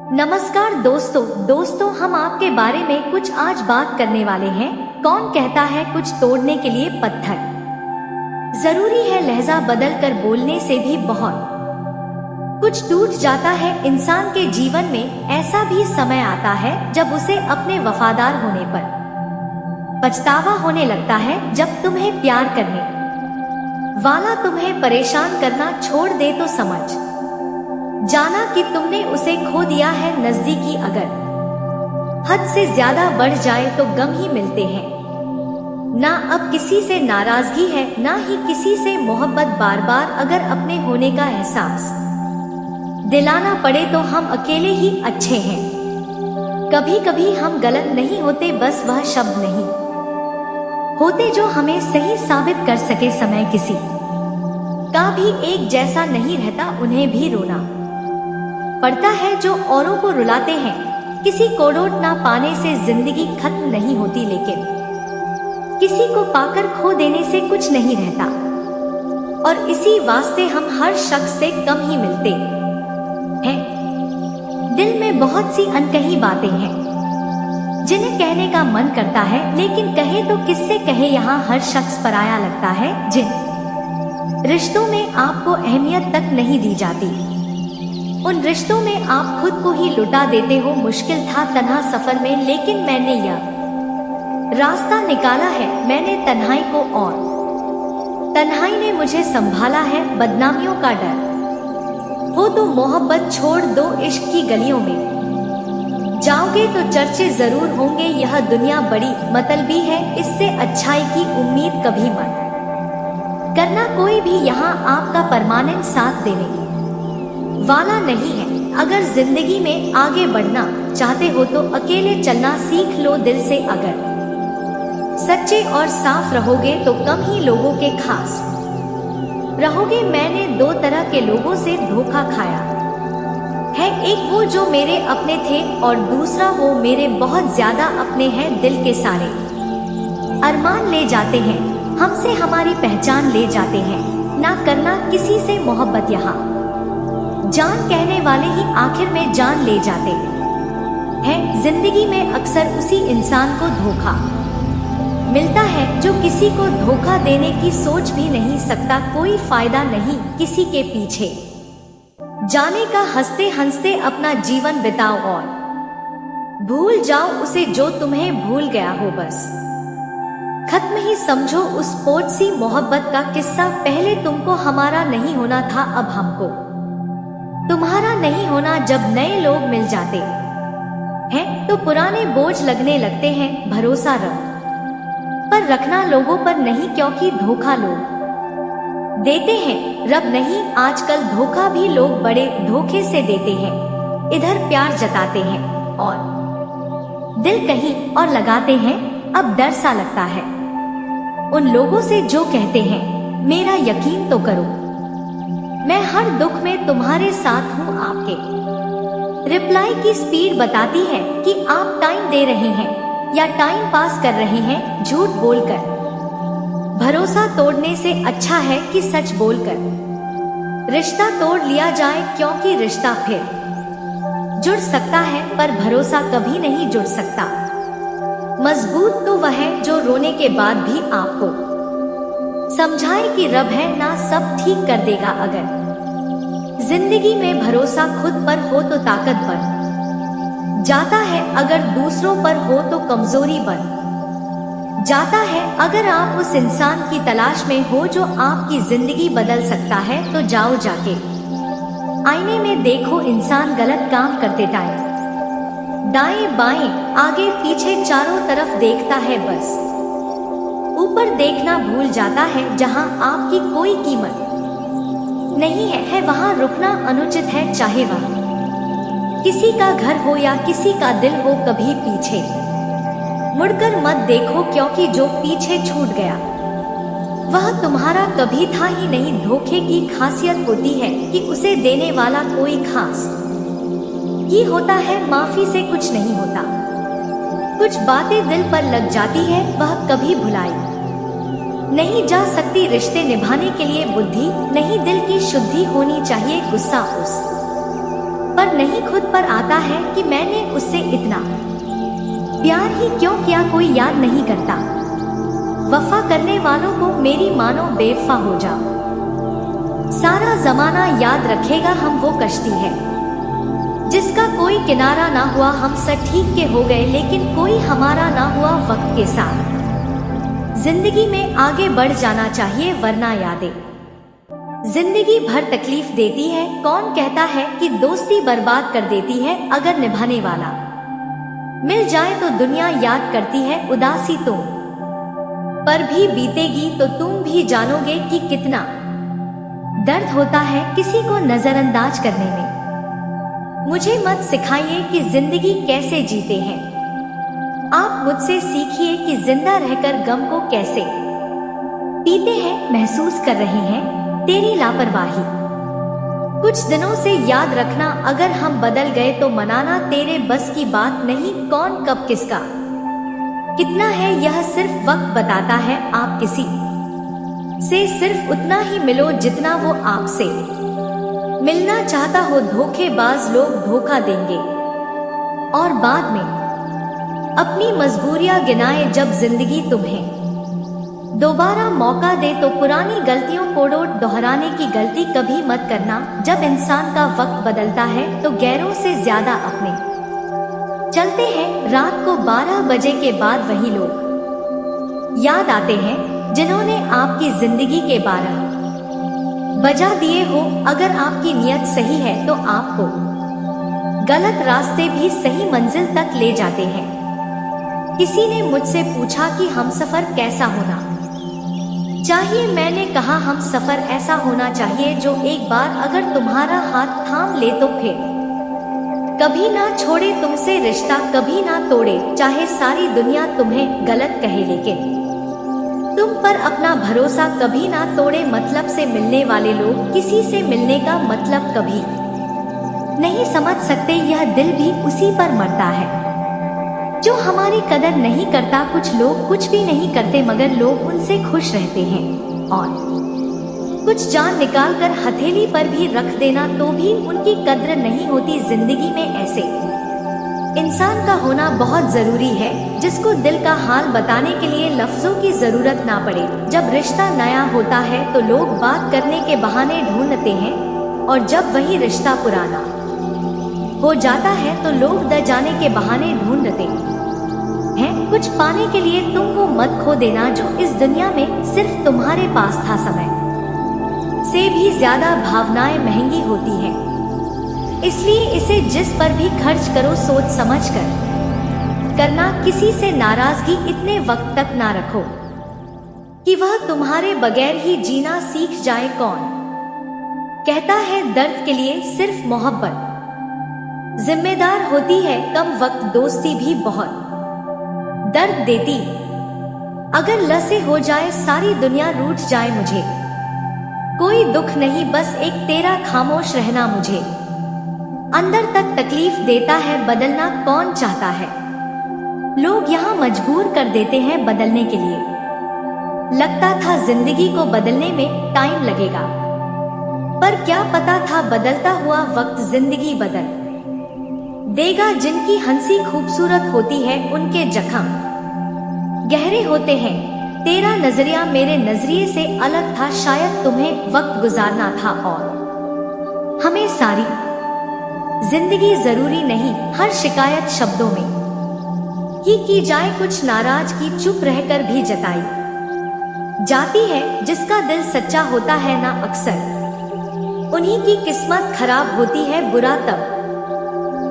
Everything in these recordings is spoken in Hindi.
नमस्कार दोस्तों हम आपके बारे में कुछ आज बात करने वाले हैं। कौन कहता है कुछ तोड़ने के लिए पत्थर। जरूरी है लहजा बदल कर बोलने से भी बहुत कुछ टूट जाता है। इंसान के जीवन में ऐसा भी समय आता है जब उसे अपने वफादार होने पर पछतावा होने लगता है। जब तुम्हें प्यार करने वाला तुम्हें परेशान करना छोड़ दे तो समझ जाना कि तुमने उसे खो दिया है। नजदीकी अगर हद से ज्यादा बढ़ जाए तो गम ही मिलते हैं। ना अब किसी से नाराजगी है ना ही किसी से मोहब्बत। बार बार अगर अपने होने का एहसास दिलाना पड़े तो हम अकेले ही अच्छे हैं। कभी कभी हम गलत नहीं होते, बस वह शब्द नहीं होते जो हमें सही साबित कर सके। समय किसी का भी एक जैसा नहीं रहता, उन्हें भी रोना पड़ता है जो औरों को रुलाते हैं। किसी को रोट ना पाने से जिंदगी खत्म नहीं होती, लेकिन किसी को पाकर खो देने से कुछ नहीं रहता। और इसी वास्ते हम हर शख्स से कम ही मिलते हैं। दिल में बहुत सी अनकही बातें हैं जिन्हें कहने का मन करता है, लेकिन कहे तो किससे कहे। यहाँ हर शख्स पराया लगता है। जिन रिश्तों में आपको अहमियत तक नहीं दी जाती, उन रिश्तों में आप खुद को ही लुटा देते हो। मुश्किल था तन्हा सफर में, लेकिन मैंने यह रास्ता निकाला है। मैंने तन्हाई को और तन्हाई ने मुझे संभाला है। बदनामियों का डर हो तो मोहब्बत छोड़ दो। इश्क की गलियों में जाओगे तो चर्चे जरूर होंगे। यह दुनिया बड़ी मतलबी है, इससे अच्छाई की उम्मीद कभी मत करना। कोई भी यहाँ आपका परमानेंट साथ देने वाला नहीं है। अगर जिंदगी में आगे बढ़ना चाहते हो तो अकेले चलना सीख लो। दिल से अगर सच्चे और साफ रहोगे तो कम ही लोगों के खास रहोगे। मैंने दो तरह के लोगों से धोखा खाया है। एक वो जो मेरे अपने थे और दूसरा वो मेरे बहुत ज्यादा अपने हैं। दिल के सारे अरमान ले जाते हैं हमसे, हमारी पहचान ले जाते हैं। ना करना किसी से मोहब्बत, यहाँ जान कहने वाले ही आखिर में जान ले जाते हैं। जिंदगी में अक्सर उसी इंसान को धोखा मिलता है जो किसी को धोखा देने की सोच भी नहीं सकता। कोई फायदा नहीं किसी के पीछे जाने का। हंसते हंसते अपना जीवन बिताओ और भूल जाओ उसे जो तुम्हें भूल गया हो। बस खत्म ही समझो उस पोत सी मोहब्बत का किस्सा। पहले तुमको हमारा नहीं होना था, अब हमको तुम्हारा नहीं होना। जब नए लोग मिल जाते हैं तो पुराने बोझ लगने लगते हैं। भरोसा रब पर रखना, लोगों पर नहीं, क्योंकि धोखा लोग देते हैं, रब नहीं। आजकल धोखा भी लोग बड़े धोखे से देते हैं। इधर प्यार जताते हैं और दिल कहीं और लगाते हैं। अब डर सा लगता है उन लोगों से जो कहते हैं मेरा यकीन तो करो, मैं हर दुख में तुम्हारे साथ हूँ। आपके रिप्लाई की स्पीड बताती है कि आप टाइम दे रहे हैं या टाइम पास कर रहे हैं। झूठ बोलकर भरोसा तोड़ने से अच्छा है कि सच बोलकर रिश्ता तोड़ लिया जाए, क्योंकि रिश्ता फिर जुड़ सकता है पर भरोसा कभी नहीं जुड़ सकता। मजबूत तो वह है जो रोने के बाद भी आपको समझाए कि रब है ना, सब ठीक कर देगा। अगर जिंदगी में भरोसा खुद पर हो तो ताकत बन जाता है, अगर दूसरों पर हो तो कमजोरी बन जाता है। अगर आप उस इंसान की तलाश में हो जो आपकी जिंदगी बदल सकता है तो जाओ जाके आईने में देखो। इंसान गलत काम करते टाइम दाएं बाएं आगे पीछे चारों तरफ देखता है, बस ऊपर देखना भूल जाता है। जहां आपकी कोई कीमत नहीं है वहां रुकना अनुचित है। चाहे वह किसी का घर हो या किसी का दिल हो, कभी पीछे मुड़कर मत देखो, क्योंकि जो पीछे छूट गया वह तुम्हारा कभी था ही नहीं। धोखे की खासियत होती है कि उसे देने वाला कोई खास ही होता है। माफी से कुछ नहीं होता, कुछ बातें दिल पर लग जाती है, वह कभी भुलाई नहीं जा सकती। रिश्ते निभाने के लिए बुद्धि नहीं, दिल की शुद्धि होनी चाहिए। गुस्सा उस पर नहीं खुद पर आता है कि मैंने उससे इतना प्यार ही क्यों किया, कोई याद नहीं करता। वफा करने वालों को मेरी मानो बेवफा हो जाओ। सारा जमाना याद रखेगा हम वो कश्ती है जिसका कोई किनारा ना हुआ। हम सब ठीक के हो गए लेकिन कोई हमारा ना हुआ वक्त के साथ। जिंदगी में आगे बढ़ जाना चाहिए वरना यादें जिंदगी भर तकलीफ देती है। कौन कहता है कि दोस्ती बर्बाद कर देती है, अगर निभाने वाला मिल जाए तो दुनिया याद करती है। उदासी तुम पर भी बीतेगी तो तुम भी जानोगे कि कितना दर्द होता है किसी को नजरअंदाज करने में। मुझे मत सिखाइए कि जिंदगी कैसे जीते हैं, आप मुझसे सीखिए कि जिंदा रहकर गम को कैसे पीते हैं। महसूस कर रहे हैं तेरी लापरवाही कुछ दिनों से, याद रखना अगर हम बदल गए तो मनाना तेरे बस की बात नहीं। कौन कब किसका कितना है यह सिर्फ वक्त बताता है। आप किसी से सिर्फ उतना ही मिलो जितना वो आपसे मिलना चाहता हो। धोखेबाज लोग धोखा देंगे और बाद में अपनी मजबूरियां गिनाए। जब जिंदगी तुम्हें दोबारा मौका दे तो पुरानी गलतियों को दोहराने की गलती कभी मत करना। जब इंसान का वक्त बदलता है तो गैरों से ज्यादा अपने चलते हैं। रात को 12 बजे के बाद वही लोग याद आते हैं जिन्होंने आपकी जिंदगी के 12 बजा दिए हो। अगर आपकी नियत सही है तो आपको गलत रास्ते भी सही मंजिल तक ले जाते हैं। किसी ने मुझसे पूछा कि हमसफर कैसा होना चाहिए। मैंने कहा हम सफर ऐसा होना चाहिए जो एक बार अगर तुम्हारा हाथ थाम ले तो फिर कभी ना छोड़े तुमसे रिश्ता, कभी ना तोड़े। चाहे सारी दुनिया तुम्हें गलत कहे लेकिन तुम पर अपना भरोसा कभी ना तोड़े। मतलब से मिलने वाले लोग किसी से मिलने का मतलब कभी नहीं समझ सकते। यह दिल भी उसी पर मरता है जो हमारी कदर नहीं करता। कुछ लोग कुछ भी नहीं करते मगर लोग उनसे खुश रहते हैं और कुछ जान निकालकर हथेली पर भी रख देना तो भी उनकी कद्र नहीं होती। जिंदगी में ऐसे इंसान का होना बहुत जरूरी है जिसको दिल का हाल बताने के लिए लफ्जों की जरूरत ना पड़े। जब रिश्ता नया होता है तो लोग बात करने के बहाने ढूंढते हैं और जब वही रिश्ता पुराना हो जाता है तो लोग द जाने के बहाने ढूंढते हैं। कुछ पाने के लिए तुम वो मत खो देना जो इस दुनिया में सिर्फ तुम्हारे पास था। समय से भी ज्यादा भावनाएं महंगी होती हैं, इसलिए इसे जिस पर भी खर्च करो सोच समझ कर करना। किसी से नाराजगी इतने वक्त तक ना रखो कि वह तुम्हारे बगैर ही जीना सीख जाए। कौन कहता है दर्द के लिए सिर्फ मोहब्बत जिम्मेदार होती है। कम वक्त दोस्ती भी बहुत दर्द देती। अगर लसे हो जाए सारी दुनिया रूठ जाए मुझे कोई दुख नहीं, बस एक तेरा खामोश रहना मुझे अंदर तक तकलीफ देता है। बदलना कौन चाहता है, लोग यहाँ मजबूर कर देते हैं बदलने के लिए। लगता था जिंदगी को बदलने में टाइम लगेगा, पर क्या पता था बदलता हुआ वक्त जिंदगी बदल देगा। जिनकी हंसी खूबसूरत होती है उनके जख्म गहरे होते हैं। तेरा नजरिया मेरे नजरिए से अलग था। शायद तुम्हें वक्त गुजारना था और हमें सारी जिंदगी जरूरी नहीं हर शिकायत शब्दों में ही की जाए। कुछ नाराज की चुप रहकर भी जताई जाती है। जिसका दिल सच्चा होता है ना अक्सर उन्हीं की किस्मत खराब होती है। बुरा तब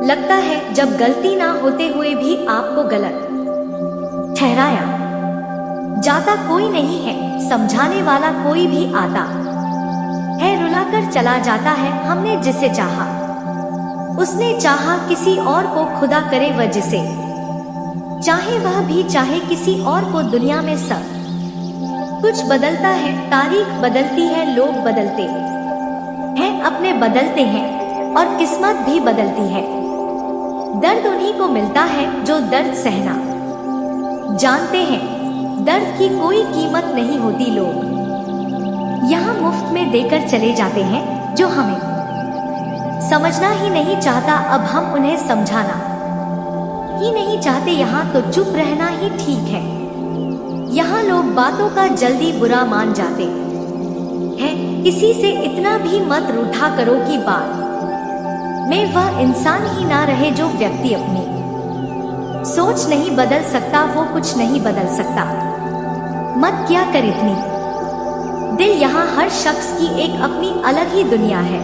लगता है जब गलती ना होते हुए भी आपको गलत ठहराया जाता। कोई नहीं है समझाने वाला, कोई भी आता है रुलाकर चला जाता है। हमने जिसे चाहा उसने चाहा किसी और को खुदा करे वह जिसे चाहे वह भी चाहे किसी और को। दुनिया में सब कुछ बदलता है, तारीख बदलती है, लोग बदलते हैं, अपने बदलते हैं और किस्मत भी बदलती है। दर्द उन्हीं को मिलता है जो दर्द सहना जानते हैं। दर्द की कोई कीमत नहीं होती, लोग यहाँ मुफ्त में देकर चले जाते हैं जो हमें समझना ही नहीं चाहता, अब हम उन्हें समझाना ही नहीं चाहते। यहाँ तो चुप रहना ही ठीक है। यहाँ लोग बातों का जल्दी बुरा मान जाते हैं। किसी से इतना भी मत रूठा करो कि बाद में वह इंसान ही ना रहे। जो व्यक्ति अपनी सोच नहीं बदल सकता वो कुछ नहीं बदल सकता। मत क्या कर इतनी दिल। यहाँ हर शख्स की एक अपनी अलग ही दुनिया है।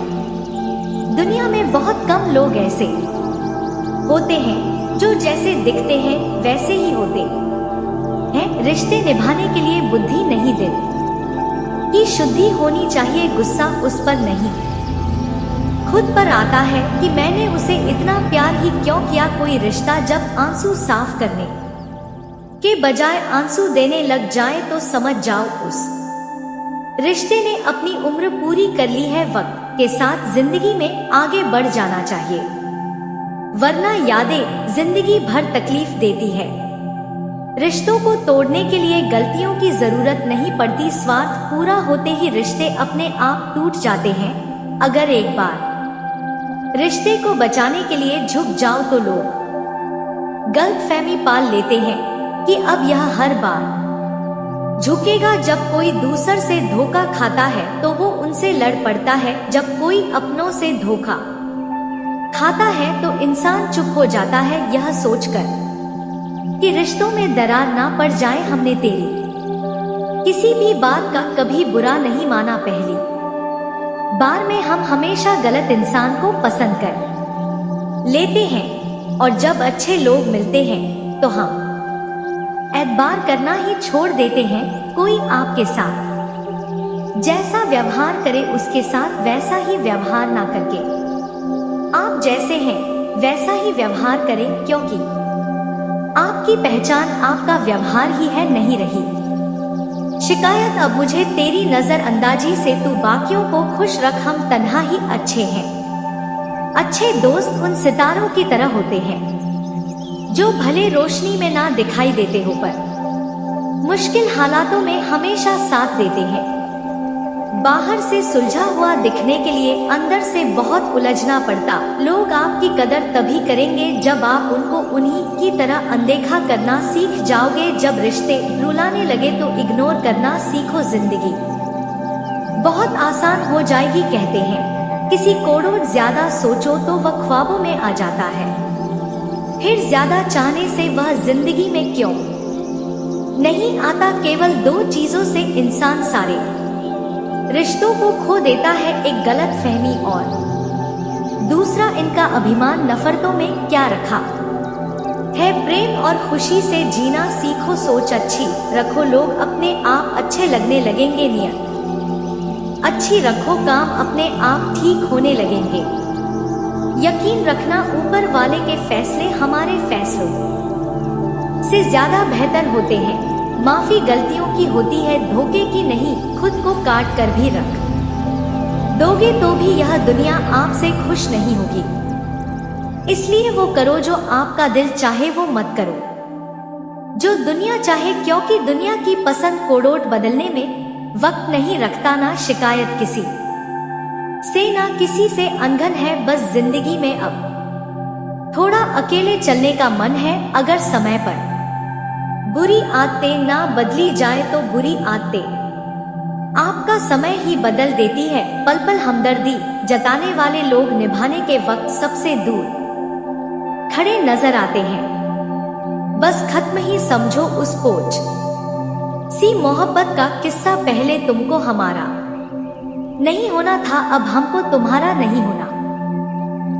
दुनिया में बहुत कम लोग ऐसे होते हैं जो जैसे दिखते हैं वैसे ही होते हैं। रिश्ते निभाने के लिए बुद्धि नहीं, दिल की शुद्धि होनी चाहिए। गुस्सा उस पर नहीं, खुद पर आता है कि मैंने उसे इतना प्यार ही क्यों किया। कोई रिश्ता जब आंसू साफ करने के बजाय आंसू देने लग जाए तो समझ जाओ उस रिश्ते ने अपनी उम्र पूरी कर ली है। वक्त के साथ जिंदगी में आगे बढ़ जाना चाहिए, वरना यादें जिंदगी भर तकलीफ देती है। रिश्तों को तोड़ने के लिए गलतियों की जरूरत नहीं पड़ती। स्वार्थ पूरा होते ही रिश्ते अपने आप टूट जाते हैं। अगर एक बार रिश्ते को बचाने के लिए झुक जाओ तो लोग गलतफहमी पाल लेते हैं कि अब यह हर बार झुकेगा। जब कोई दूसर से धोखा खाता है तो वो उनसे लड़ पड़ता है। जब कोई अपनों से धोखा खाता है तो इंसान चुप हो जाता है, यह सोचकर कि रिश्तों में दरार ना पड़ जाए। हमने तेरी किसी भी बात का कभी बुरा नहीं माना। पहली बार में हम हमेशा गलत इंसान को पसंद कर लेते हैं और जब अच्छे लोग मिलते हैं तो हम एतबार करना ही छोड़ देते हैं। कोई आपके साथ जैसा व्यवहार करे उसके साथ वैसा ही व्यवहार ना करके आप जैसे हैं वैसा ही व्यवहार करें, क्योंकि आपकी पहचान आपका व्यवहार ही है, नहीं रही शिकायत। अब मुझे तेरी नजरअंदाजी से तू बाकियों को खुश रख। हम तन्हा ही अच्छे हैं। अच्छे दोस्त उन सितारों की तरह होते हैं जो भले रोशनी में ना दिखाई देते हो पर मुश्किल हालातों में हमेशा साथ देते हैं। बाहर से सुलझा हुआ दिखने के लिए अंदर से बहुत उलझना पड़ता। लोग आपकी कदर तभी करेंगे जब आप उनको उन्हीं की तरह अनदेखा करना सीख जाओगे। जब रिश्ते रुलाने लगे तो इग्नोर करना सीखो। जिंदगी बहुत आसान हो जाएगी। कहते हैं किसी को ज्यादा सोचो तो वह ख्वाबों में आ जाता है, फिर ज्यादा चाहने से वह जिंदगी में क्यों नहीं आता। केवल दो चीजों से इंसान सारे रिश्तों को खो देता है, एक गलत फहमी और दूसरा इनका अभिमान। नफरतों में क्या रखा है, प्रेम और खुशी से जीना सीखो। सोच अच्छी रखो, लोग अपने आप अच्छे लगने लगेंगे। नियत अच्छी रखो, काम अपने आप ठीक होने लगेंगे। यकीन रखना ऊपर वाले के फैसले हमारे फैसलों से ज्यादा बेहतर होते हैं। माफी गलतियों की होती है, धोखे की नहीं। खुद को काट कर भी रख दोगे तो भी यह दुनिया आपसे खुश नहीं होगी। इसलिए वो करो जो आपका दिल चाहे, वो मत करो जो दुनिया चाहे, क्योंकि दुनिया की पसंद कोडोट बदलने में वक्त नहीं रखता। ना शिकायत किसी से ना किसी से अनघन है, बस जिंदगी में अब थोड़ा अकेले चलने का मन है। अगर समय पर बुरी आदतें ना बदली जाए तो बुरी आदतें आपका समय ही बदल देती है। पल पल हमदर्दी जताने वाले लोग निभाने के वक्त सबसे दूर खड़े नजर आते हैं। बस खत्म ही समझो उस पोच सी मोहब्बत का किस्सा। पहले तुमको हमारा नहीं होना था, अब हमको तुम्हारा नहीं होना।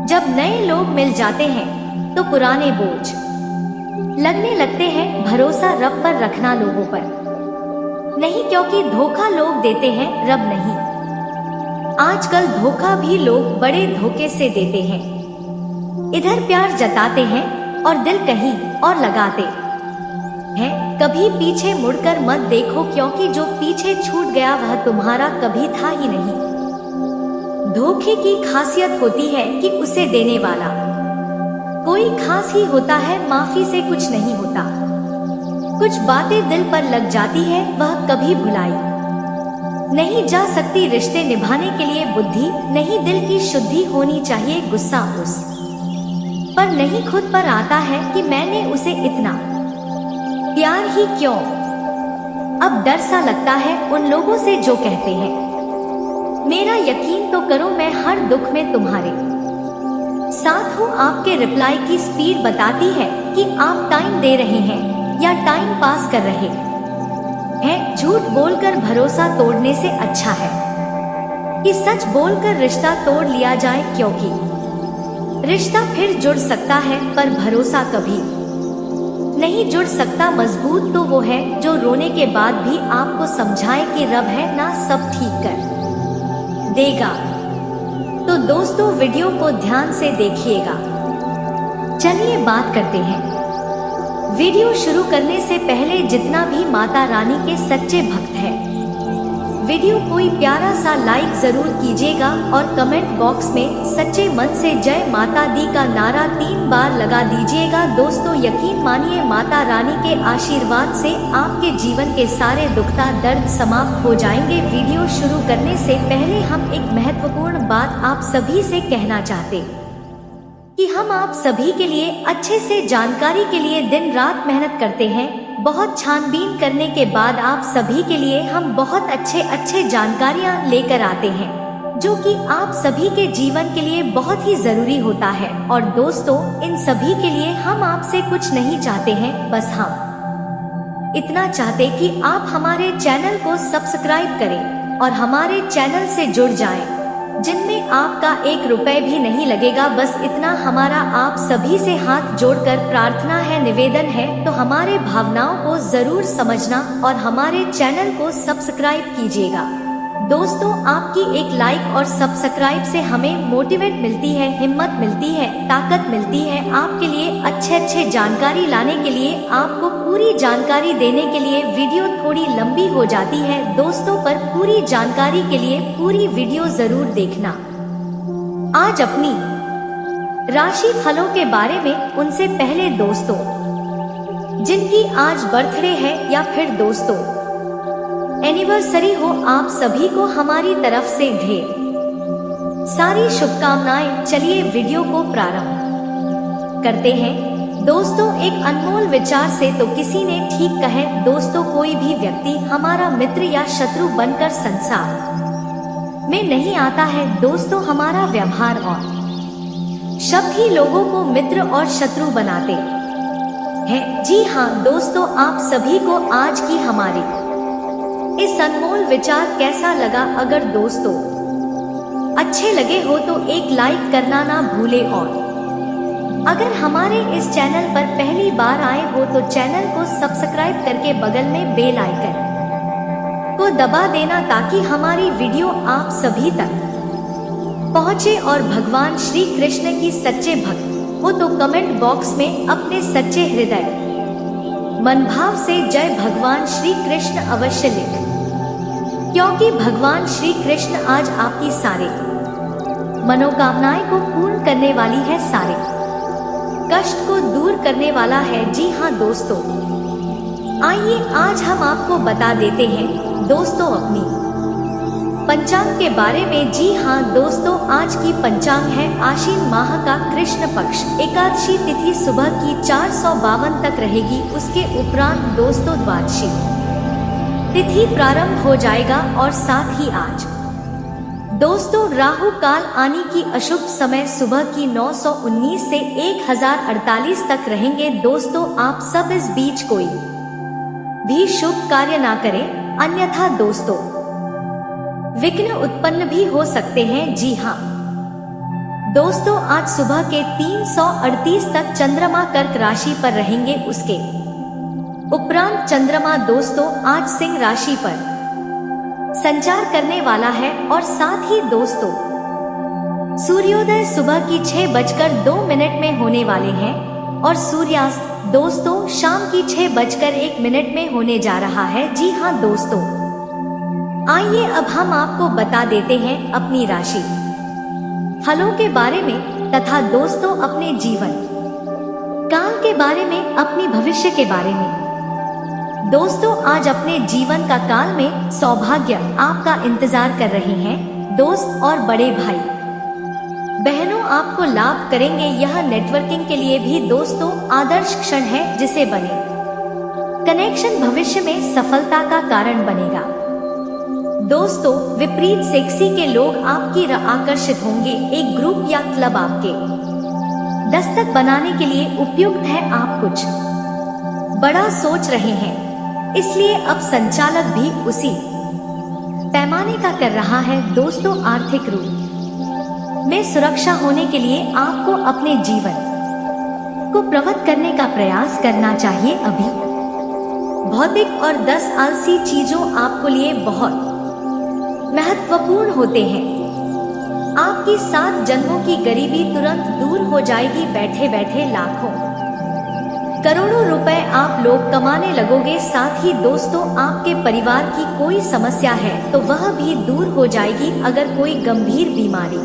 जब नए लोग मिल जाते हैं तो पुराने बोझ लगने लगते हैं। भरोसा रब पर रखना, लोगों पर नहीं, क्योंकि धोखा लोग देते हैं, रब नहीं। आजकल धोखा भी लोग बड़े धोखे से देते हैं। इधर प्यार जताते हैं और दिल कहीं और लगाते हैं। कभी पीछे मुड़कर मत देखो, क्योंकि जो पीछे छूट गया वह तुम्हारा कभी था ही नहीं। धोखे की खासियत होती है कि उसे देने वाला कोई खास ही होता है। माफी से कुछ नहीं होता, कुछ बातें दिल पर लग जाती है, वह कभी भुलाई नहीं जा सकती। रिश्ते निभाने के लिए बुद्धि नहीं, दिल की शुद्धि होनी चाहिए। गुस्सा उस पर नहीं, खुद पर आता है कि मैंने उसे इतना प्यार ही क्यों। अब डर सा लगता है उन लोगों से जो कहते हैं मेरा यकीन तो करो, मैं हर दुख में तुम्हारे साथ हूँ। आपके रिप्लाई की स्पीड बताती है कि आप टाइम दे रहे हैं या टाइम पास कर रहे हैं। झूठ बोलकर भरोसा तोड़ने से अच्छा है कि सच बोलकर रिश्ता तोड़ लिया जाए, क्योंकि रिश्ता फिर जुड़ सकता है पर भरोसा कभी नहीं जुड़ सकता। मजबूत तो वो है जो रोने के बाद भी आपको समझाए कि रब है ना, सब ठीक कर देगा। तो दोस्तों वीडियो को ध्यान से देखिएगा। चलिए बात करते हैं। वीडियो शुरू करने से पहले जितना भी माता रानी के सच्चे भक्त हैं, वीडियो कोई प्यारा सा लाइक जरूर कीजिएगा और कमेंट बॉक्स में सच्चे मन से जय माता दी का नारा 3 बार लगा दीजिएगा। दोस्तों यकीन मानिए माता रानी के आशीर्वाद से आपके जीवन के सारे दुखता दर्द समाप्त हो जाएंगे। वीडियो शुरू करने से पहले हम एक महत्वपूर्ण बात आप सभी से कहना चाहते कि हम आप सभी के लिए अच्छे से जानकारी के लिए दिन रात मेहनत करते हैं। बहुत छानबीन करने के बाद आप सभी के लिए हम बहुत अच्छे जानकारियां लेकर आते हैं जो कि आप सभी के जीवन के लिए बहुत ही जरूरी होता है। और दोस्तों इन सभी के लिए हम आपसे कुछ नहीं चाहते हैं, बस हम इतना चाहते कि आप हमारे चैनल को सब्सक्राइब करें और हमारे चैनल से जुड़ जाएं, जिनमें आपका 1 रुपए भी नहीं लगेगा। बस इतना हमारा आप सभी से हाथ जोड़कर प्रार्थना है, निवेदन है। तो हमारे भावनाओं को जरूर समझना और हमारे चैनल को सब्सक्राइब कीजिएगा। दोस्तों आपकी एक लाइक और सब्सक्राइब से हमें मोटिवेट मिलती है, हिम्मत मिलती है, ताकत मिलती है आपके लिए अच्छे जानकारी लाने के लिए, आपको पूरी जानकारी देने के लिए। वीडियो थोड़ी लंबी हो जाती है दोस्तों, पर पूरी जानकारी के लिए पूरी वीडियो जरूर देखना। आज अपनी राशि फलों के बारे में उनसे पहले दोस्तों जिनकी आज बर्थडे है या फिर दोस्तों एनिवर्सरी हो, आप सभी को हमारी तरफ से ढेर सारी शुभकामनाएं। चलिए वीडियो को प्रारंभ करते हैं। दोस्तों एक अनमोल विचार से तो किसी ने ठीक कहे दोस्तों, कोई भी व्यक्ति हमारा मित्र या शत्रु बनकर संसार में नहीं आता है। दोस्तों हमारा व्यवहार और शब्द ही लोगों को मित्र और शत्रु बनाते हैं। जी हाँ दोस्तों, आप सभी को आज की हमारी इस अनमोल विचार कैसा लगा? अगर दोस्तों अच्छे लगे हो तो एक लाइक करना ना भूले, और अगर हमारे इस चैनल पर पहली बार आए हो तो चैनल को सब्सक्राइब करके बगल में बेल आइकन को दबा देना ताकि हमारी वीडियो आप सभी तक पहुंचे। और भगवान श्री कृष्ण की सच्चे भक्त हो तो कमेंट बॉक्स में अपने सच्चे हृदय मन भाव से जय भगवान श्री कृष्ण अवश्य लिख, क्योंकि भगवान श्री कृष्ण आज आपकी सारे मनोकामनाएं को पूर्ण करने वाली है, सारे कष्ट को दूर करने वाला है। जी हाँ दोस्तों, आइए आज हम आपको बता देते हैं दोस्तों अपनी पंचांग के बारे में। जी हाँ दोस्तों, आज की पंचांग है आश्विन माह का कृष्ण पक्ष एकादशी तिथि सुबह की 452 तक रहेगी। उसके उपरांत दोस्तों द्वादशी तिथि प्रारंभ हो जाएगा और साथ ही आज दोस्तों राहु काल आने की अशुभ समय सुबह की 919 से 1048 तक रहेंगे। दोस्तों आप सब इस बीच कोई भी शुभ कार्य ना करें, अन्यथा दोस्तों विघ्न उत्पन्न भी हो सकते हैं। जी हाँ दोस्तों, आज सुबह के 338 तक चंद्रमा कर्क राशि पर रहेंगे। उसके उपरांत चंद्रमा दोस्तों आज सिंह राशि पर संचार करने वाला है। और साथ ही दोस्तों सूर्योदय सुबह की 6:02 में होने वाले हैं और सूर्यास्त दोस्तों शाम की 6:01 में होने जा रहा है। जी हाँ दोस्तों, आइए अब हम आपको बता देते हैं अपनी राशि फलों के बारे में तथा दोस्तों अपने जीवन काल के बारे में, अपनी भविष्य के बारे में। दोस्तों, आज अपने जीवन का काल में सौभाग्य आपका इंतजार कर रहे हैं। दोस्त और बड़े भाई बहनों आपको लाभ करेंगे। यह नेटवर्किंग के लिए भी दोस्तों आदर्श क्षण है जिसे बने कनेक्शन भविष्य में सफलता का कारण बनेगा। दोस्तों, विपरीत सेक्सी के लोग आपकी आकर्षित होंगे। एक ग्रुप या क्लब आपके दस्तक बनाने के लिए उपयुक्त है। आप कुछ बड़ा सोच रहे हैं, इसलिए अब संचालक भी उसी पैमाने का कर रहा है। दोस्तों, आर्थिक रूप में सुरक्षा होने के लिए आपको अपने जीवन को प्रबंधित करने का प्रयास करना चाहिए। अभी भौतिक और 10 आलसी चीजों आपके लिए बहुत महत्वपूर्ण होते हैं। आपकी 7 जन्मों की गरीबी तुरंत दूर हो जाएगी। बैठे बैठे लाखों करोड़ों रुपए आप लोग कमाने लगोगे। साथ ही दोस्तों, आपके परिवार की कोई समस्या है तो वह भी दूर हो जाएगी। अगर कोई गंभीर बीमारी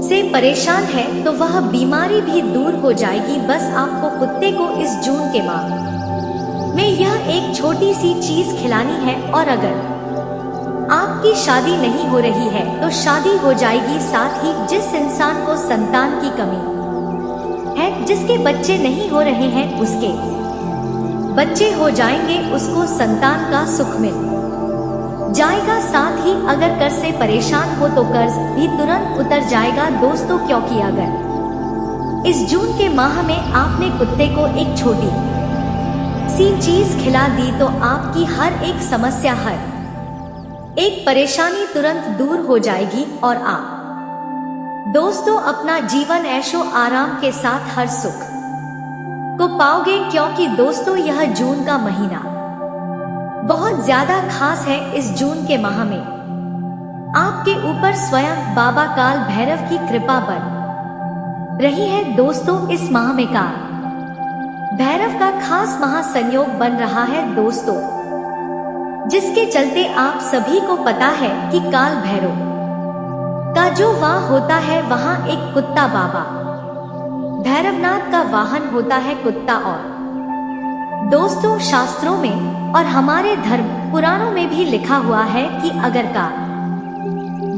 से परेशान है तो वह बीमारी भी दूर हो जाएगी। बस आपको कुत्ते को इस जून के माह में यह एक छोटी सी चीज खिलानी है। और अगर आपकी शादी नहीं हो रही है तो शादी हो जाएगी। साथ ही जिस इंसान को संतान की कमी है, जिसके बच्चे नहीं हो रहे हैं, उसके बच्चे हो जाएंगे। उसको संतान का सुख मिल जाएगा। साथ ही अगर कर्ज से परेशान हो तो कर्ज भी तुरंत उतर जाएगा। दोस्तों, क्योंकि अगर इस जून के माह में आपने कुत्ते को एक छोटी सी चीज खिला दी तो आपकी हर एक समस्या, हर एक परेशानी तुरंत दूर हो जाएगी और आप दोस्तों अपना जीवन ऐशो आराम के साथ हर सुख को पाओगे। क्योंकि दोस्तों, यह जून का महीना बहुत ज्यादा खास है। इस जून के माह में आपके ऊपर स्वयं बाबा काल भैरव की कृपा बन रही है। दोस्तों, इस माह में काल भैरव का खास महासंयोग बन रहा है। दोस्तों, जिसके चलते आप सभी को पता है कि काल भैरव का जो वाह होता है वहां एक कुत्ता बाबा भैरवनाथ का वाहन होता है कुत्ता। और दोस्तों, शास्त्रों में और हमारे धर्म पुराणों में भी लिखा हुआ है कि अगर काल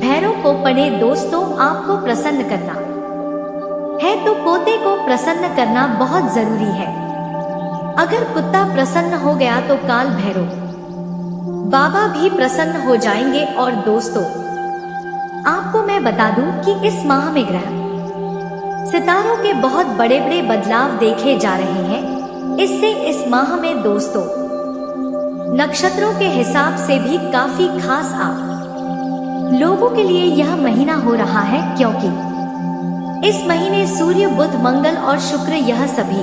भैरव को पढ़े दोस्तों आपको प्रसन्न करना है तो पोते को प्रसन्न करना बहुत जरूरी है। अगर कुत्ता प्रसन्न हो गया तो काल भैरव बाबा भी प्रसन्न हो जाएंगे। और दोस्तों, आपको मैं बता दूं कि इस माह में ग्रह सितारों के बहुत बड़े बड़े बदलाव देखे जा रहे हैं। इससे इस माह में दोस्तों नक्षत्रों के हिसाब से भी काफी खास आप लोगों के लिए यह महीना हो रहा है। क्योंकि इस महीने सूर्य, बुध, मंगल और शुक्र यह सभी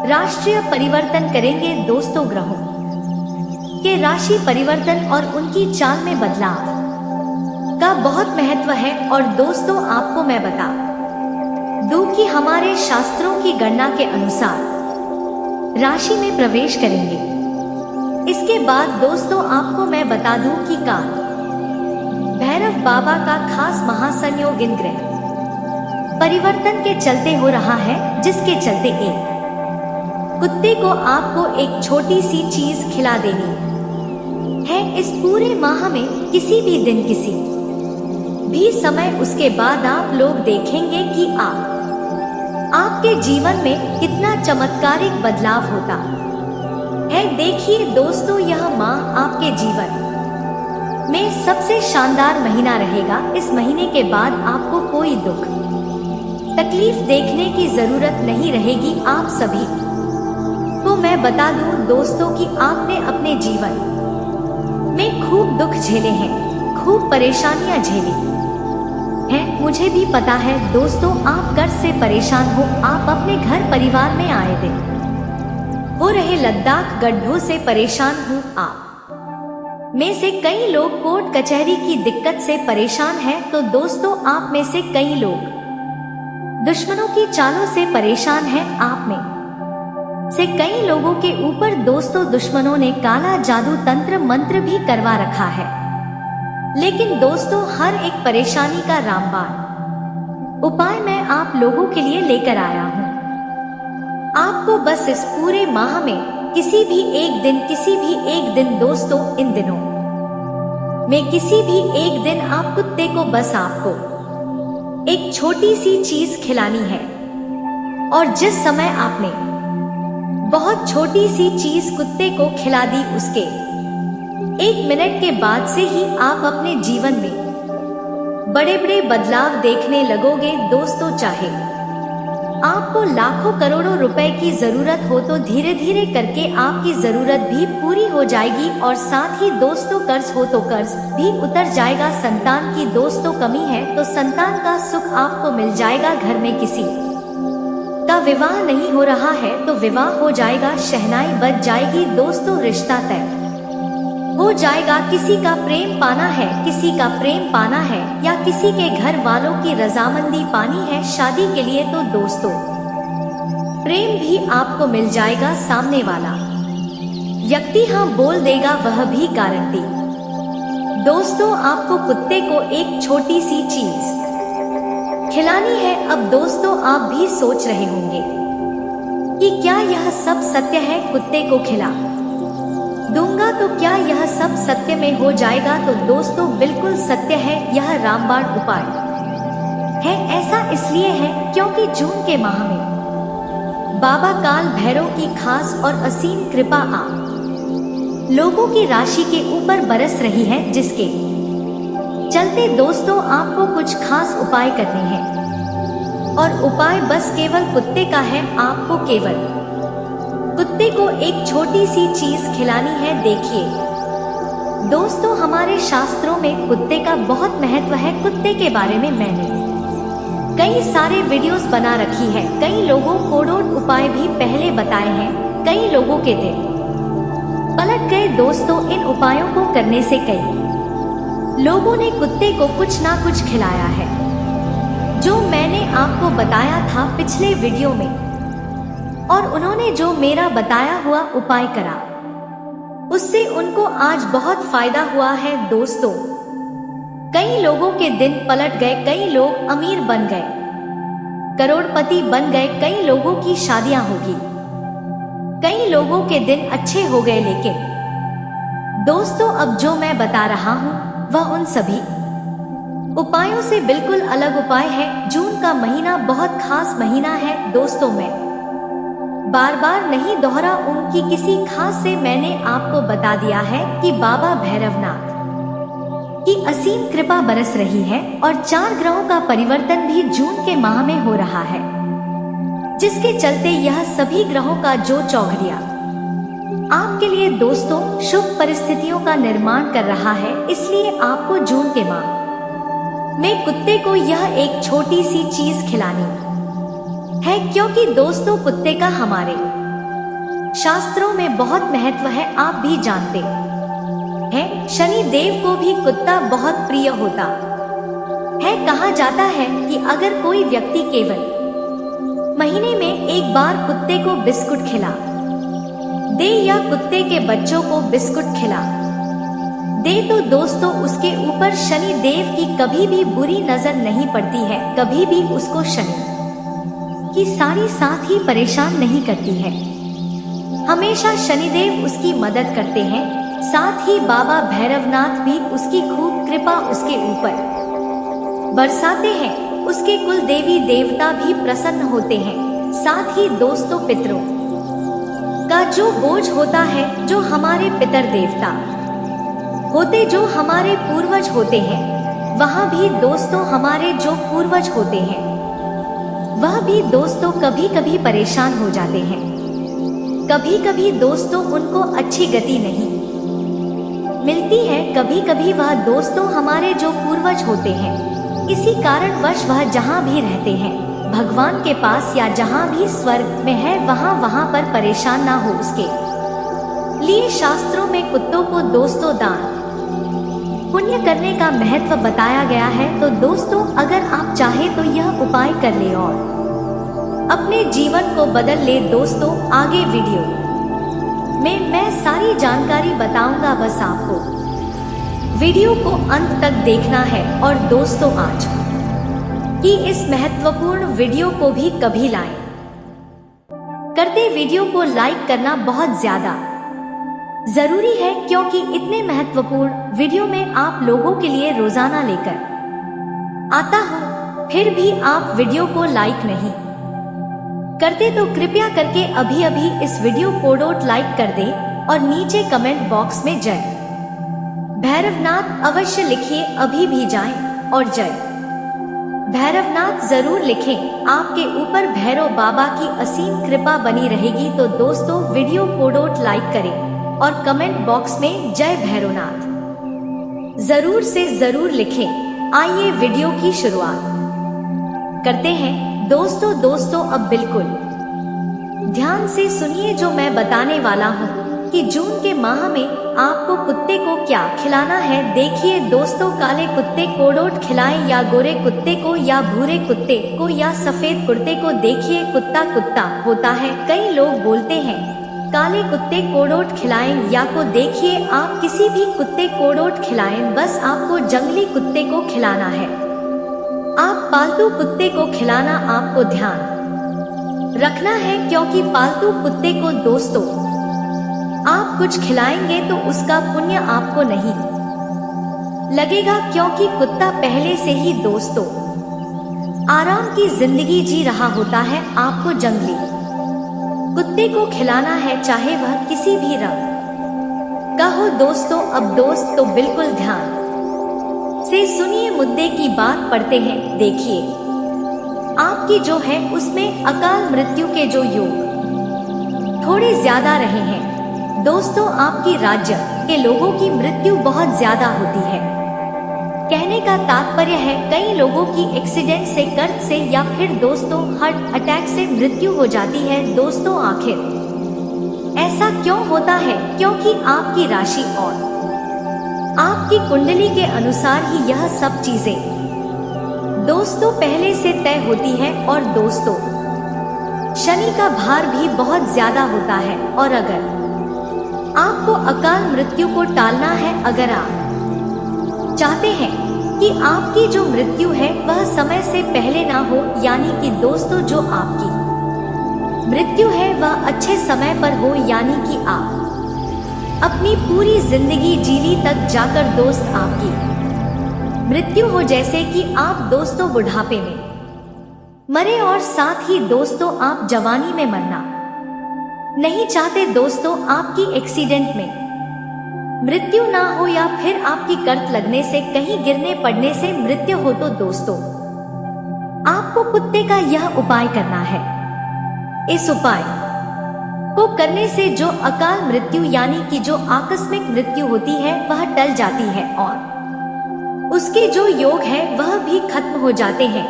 राष्ट्रीय परिवर्तन करेंगे। दोस्तों, ग्रहों के राशि परिवर्तन और उनकी चाल में बदलाव का बहुत महत्व है। और दोस्तों, आपको मैं बता दूं कि हमारे शास्त्रों की गणना के अनुसार राशि में प्रवेश करेंगे। इसके बाद दोस्तों आपको मैं बता दूं कि काल भैरव बाबा का खास महासंयोग इन ग्रह परिवर्तन के चलते हो रहा है, जिसके चलते एक कुत्ते को आपको एक छोटी सी चीज खिला देनी है। इस पूरे माह में किसी भी दिन, किसी भी समय, उसके बाद आप लोग देखेंगे कि आपके जीवन में कितना चमत्कारिक बदलाव होता है। देखिए दोस्तों, यह माह आपके जीवन में सबसे शानदार महीना रहेगा। इस महीने के बाद आपको कोई दुख तकलीफ देखने की जरूरत नहीं रहेगी। आप सभी को मैं बता दूं दोस्तों कि आपने अपने जीवन में खूब दुख झेले हैं, खूब परेशानियां झेली हैं। मुझे भी पता है दोस्तों, आप कर्ज से परेशान हो। आप अपने घर परिवार में आए दिन हो रहे लद्दाख गड्ढों से परेशान हो। आप में से कई लोग कोर्ट कचहरी की दिक्कत से परेशान हैं। तो दोस्तों, आप में से कई लोग दुश्मनों की चालों से परेशान हैं। आप में से कई लोगों के ऊपर दोस्तों दुश्मनों ने काला जादू, तंत्र, मंत्र भी करवा रखा है। लेकिन दोस्तों, हर एक परेशानी का रामबाण उपाय मैं आप लोगों के लिए लेकर आया हूँ। आपको बस इस पूरे माह में किसी भी एक दिन दोस्तों, इन दिनों में किसी भी एक दिन आप कुत्ते को बस आपको एक छोटी सी चीज खिलानी है, और जिस समय आपने बहुत छोटी सी चीज कुत्ते को खिला दी, उसके 1 मिनट के बाद से ही आप अपने जीवन में बड़े बड़े बदलाव देखने लगोगे दोस्तों। चाहे आपको लाखों करोड़ों रुपए की जरूरत हो तो धीरे धीरे करके आपकी जरूरत भी पूरी हो जाएगी, और साथ ही दोस्तों कर्ज हो तो कर्ज भी उतर जाएगा। संतान की दोस्तों कमी है तो संतान का सुख आपको मिल जाएगा। घर में किसी का विवाह नहीं हो रहा है तो विवाह हो जाएगा। शहनाई बज जाएगी दोस्तों, रिश्ता तय हो जाएगा। किसी का प्रेम पाना है या किसी के घर वालों की रजामंदी पानी है शादी के लिए, तो दोस्तों प्रेम भी आपको मिल जाएगा। सामने वाला व्यक्ति हाँ बोल देगा, वह भी गारंटी। दोस्तों आपको कुत्ते को एक छोटी सी चीज खिलानी है। अब दोस्तों आप भी सोच रहे होंगे कि क्या यह सब सत्य है, कुत्ते को खिला दूंगा तो क्या यह सब सत्य में हो जाएगा? तो दोस्तों बिल्कुल सत्य है, यह रामबाण उपाय है। ऐसा इसलिए है क्योंकि जून के माह में बाबा काल भैरव की खास और असीम कृपा आप लोगों की राशि के ऊपर बरस रही है, जिसके चलते दोस्तों आपको कुछ खास उपाय करने हैं, और उपाय बस केवल कुत्ते का है। आपको केवल कुत्ते को एक छोटी सी चीज खिलानी है। देखिए दोस्तों, हमारे शास्त्रों में कुत्ते का बहुत महत्व है। कुत्ते के बारे में मैंने कई सारे वीडियोस बना रखी है। कई लोगों करोड़ उपाय भी पहले बताए हैं। कई लोगों के दिल पलट गए दोस्तों इन उपायों को करने से। कई लोगों ने कुत्ते को कुछ ना कुछ खिलाया है, जो मैंने आपको बताया था पिछले वीडियो में, और उन्होंने जो मेरा बताया हुआ उपाय करा उससे उनको आज बहुत फायदा हुआ है दोस्तों। कई लोगों के दिन पलट गए, कई लोग अमीर बन गए, करोड़पति बन गए, कई लोगों की शादियां होगी, कई लोगों के दिन अच्छे हो गए। लेकिन दोस्तों अब जो मैं बता रहा हूं वह उन सभी उपायों से बिल्कुल अलग उपाय है। जून का महीना बहुत खास महीना है दोस्तों। मैं बार बार नहीं दोहरा उनकी किसी खास से मैंने आपको बता दिया है कि बाबा भैरवनाथ की असीम कृपा बरस रही है, और 4 ग्रहों का परिवर्तन भी जून के माह में हो रहा है, जिसके चलते यह सभी ग्रहों का जो चौघड़िया आपके लिए दोस्तों शुभ परिस्थितियों का निर्माण कर रहा है। इसलिए आपको जून के माह में कुत्ते को यह एक छोटी सी चीज खिलानी है, क्योंकि दोस्तों कुत्ते का हमारे शास्त्रों में बहुत महत्व है। आप भी जानते हैं शनि देव को भी कुत्ता बहुत प्रिय होता है। कहा जाता है कि अगर कोई व्यक्ति केवल महीने में एक बार कुत्ते को बिस्कुट खिला दे या कुत्ते के बच्चों को बिस्कुट खिला दे, तो दोस्तों उसके ऊपर शनि देव की कभी भी बुरी नजर नहीं पड़ती है। कभी भी उसको शनि की सारी साथ ही परेशान नहीं करती है। हमेशा शनिदेव उसकी मदद करते हैं। साथ ही बाबा भैरवनाथ भी उसकी खूब कृपा उसके ऊपर बरसाते हैं। उसके कुल देवी देवता भी प्रसन्न होते हैं। साथ ही दोस्तों पितरों का जो बोझ होता है, जो हमारे पितर देवता होते, जो हमारे पूर्वज होते हैं, वहाँ भी दोस्तों हमारे जो पूर्वज होते हैं वह भी दोस्तों कभी कभी परेशान हो जाते हैं। कभी कभी दोस्तों उनको अच्छी गति नहीं मिलती है। कभी कभी वह दोस्तों हमारे जो पूर्वज होते हैं, इसी कारणवश वह जहाँ भी रहते हैं भगवान के पास या जहाँ भी स्वर्ग में है, वहाँ पर परेशान ना हो। उसके लिए शास्त्रों में कुत्तों को दोस्तों दान पुण्य करने का महत्व बताया गया है। तो दोस्तों अगर आप चाहें तो यह उपाय कर ले और अपने जीवन को बदल ले। दोस्तों आगे वीडियो में मैं सारी जानकारी बताऊंगा, बस आपको वीडियो को अंत तक देखना है। और दोस्तों आज की इस महत्वपूर्ण वीडियो को भी कभी लाएं करते वीडियो को लाइक करना बहुत ज्यादा जरूरी है, क्योंकि इतने महत्वपूर्ण वीडियो में आप लोगों के लिए रोजाना लेकर आता हूँ, फिर भी आप वीडियो को लाइक नहीं करते तो कृपया करके अभी अभी इस वीडियो को लाइक कर दें और नीचे कमेंट बॉक्स में जय भैरवनाथ अवश्य लिखिए। अभी भी जाएं और जय भैरवनाथ जरूर लिखें। आपके ऊपर भैरव बाबा की असीम कृपा बनी रहेगी। तो दोस्तों, वीडियो को लाइक करें और कमेंट बॉक्स में जय भैरवनाथ जरूर से जरूर लिखें। आइए वीडियो की शुरुआत करते हैं। दोस्तों अब बिल्कुल ध्यान से सुनिए जो मैं बताने वाला हूँ कि जून के माह में आपको कुत्ते को क्या खिलाना है। देखिए दोस्तों, काले कुत्ते को खिलाएं या गोरे कुत्ते को या भूरे कुत्ते को या सफेद कुत्ते को। देखिए कुत्ता कुत्ता होता है, कई लोग बोलते हैं काले कुत्ते को खिलाएं या को। देखिए आप किसी भी कुत्ते को खिलाएं, बस आपको जंगली कुत्ते को खिलाना है। आप पालतू कुत्ते को खिलाना आपको ध्यान रखना है, क्योंकि पालतू कुत्ते को दोस्तों आप कुछ खिलाएंगे तो उसका पुण्य आपको नहीं लगेगा, क्योंकि कुत्ता पहले से ही दोस्तों आराम की जिंदगी जी रहा होता है। आपको जंगली कुत्ते को खिलाना है, चाहे वह किसी भी रंग का हो दोस्तों। अब दोस्त तो बिल्कुल ध्यान से सुनिए, मुद्दे की बात पढ़ते हैं। देखिए आपकी जो है उसमें अकाल मृत्यु के जो योग थोड़े ज्यादा रहे हैं दोस्तों। आपकी राज्य के लोगों की मृत्यु बहुत ज्यादा होती है। कहने का तात्पर्य है कई लोगों की एक्सीडेंट से, कर्ज से या फिर दोस्तों हार्ट अटैक से मृत्यु हो जाती है दोस्तों। आखिर ऐसा क्यों होता है? क्योंकि आपकी राशि और आपकी कुंडली के अनुसार ही यह सब चीजें दोस्तों पहले से तय होती है। और दोस्तों शनि का भार भी बहुत ज्यादा होता है। और अगर आपको अकाल मृत्यु को टालना है, अगर आप चाहते हैं कि आपकी जो मृत्यु है वह समय से पहले ना हो, यानी कि दोस्तों जो आपकी मृत्यु है वह अच्छे समय पर हो, यानी कि आप अपनी पूरी जिंदगी जीली तक जाकर दोस्त आपकी मृत्यु हो, जैसे कि आप दोस्तों बुढ़ापे में मरे और साथ ही दोस्तों आप जवानी में मरना नहीं चाहते दोस्तों। आपकी एक्सीडेंट में मृत्यु ना हो या फिर आपकी करंट लगने से, कहीं गिरने पड़ने से मृत्यु हो, तो दोस्तों आपको कुत्ते का यह उपाय करना है। इस उपाय को करने से जो अकाल मृत्यु यानी कि जो आकस्मिक मृत्यु होती है वह टल जाती है और उसके जो योग है वह भी खत्म हो जाते हैं।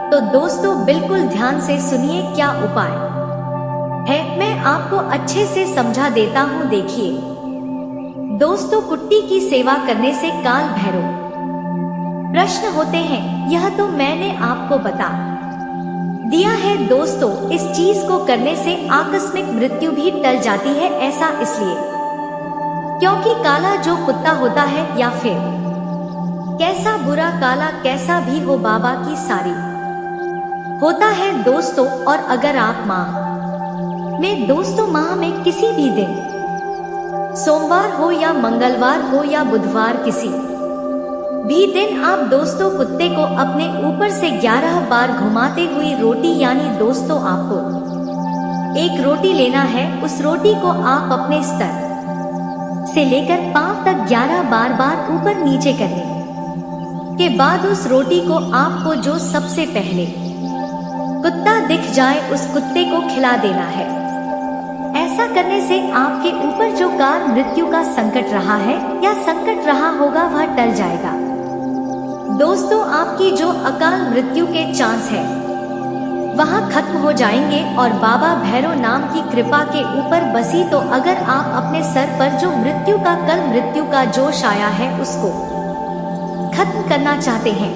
तो दोस्तों बिल्कुल ध्यान से सुनिए क्या उपाय है, मैं आपको अच्छे से समझा देता हूँ। देखिए दोस्तों, कुत्ती की सेवा करने से काल भैरव प्रश्न होते हैं, यह तो मैंने आपको बता दिया है दोस्तों। इस चीज को करने से आकस्मिक मृत्यु भी टल जाती है। ऐसा इसलिए क्योंकि काला जो कुत्ता होता है, या फिर कैसा बुरा काला कैसा भी हो, बाबा की सारी होता है दोस्तों। और अगर आप माह में दोस्तों माह में किसी भी दिन, सोमवार हो या मंगलवार हो या बुधवार, किसी भी दिन आप दोस्तों कुत्ते को अपने ऊपर से 11 बार घुमाते हुए रोटी, यानी दोस्तों आपको एक रोटी लेना है, उस रोटी को आप अपने स्तर से लेकर पांव तक 11 बार ऊपर नीचे करने के बाद उस रोटी को आपको जो सबसे पहले कुत्ता दिख जाए उस कुत्ते को खिला देना है। ऐसा करने से आपके ऊपर जो काल मृत्यु का संकट रहा है या संकट रहा होगा वह टल जाएगा दोस्तों। आपकी जो अकाल मृत्यु के चांस है वहां खत्म हो जाएंगे और बाबा भैरव नाम की कृपा के ऊपर बसी। तो अगर आप अपने सर पर जो मृत्यु का कल मृत्यु का जोश आया है उसको खत्म करना चाहते हैं,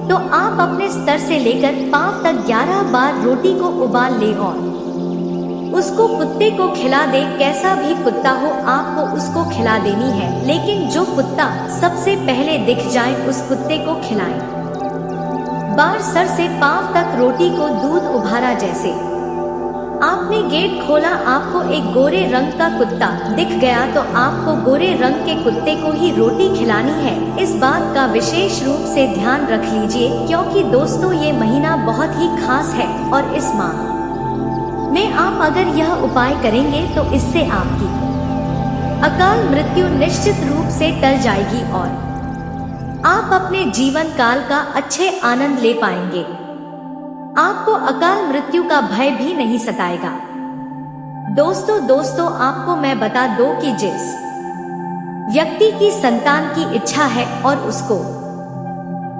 तो आप अपने स्तर से लेकर पांव तक 11 बार रोटी को उबाल ले और उसको कुत्ते को खिला दे। कैसा भी कुत्ता हो आपको उसको खिला देनी है, लेकिन जो कुत्ता सबसे पहले दिख जाए उस कुत्ते को खिलाएं। बार सर से पांव तक रोटी को दूध उभारा जैसे आपने गेट खोला, आपको एक गोरे रंग का कुत्ता दिख गया तो आपको गोरे रंग के कुत्ते को ही रोटी खिलानी है। इस बात का विशेष रूप से ध्यान रख लीजिए, क्योंकि दोस्तों ये महीना बहुत ही खास है और इस माह में आप अगर यह उपाय करेंगे तो इससे आपकी अकाल मृत्यु निश्चित रूप से टल जाएगी और आप अपने जीवन काल का अच्छे आनंद ले पाएंगे। आपको अकाल मृत्यु का भय भी नहीं सताएगा। दोस्तों आपको मैं बता दूं कि जिस व्यक्ति की संतान की इच्छा है और उसको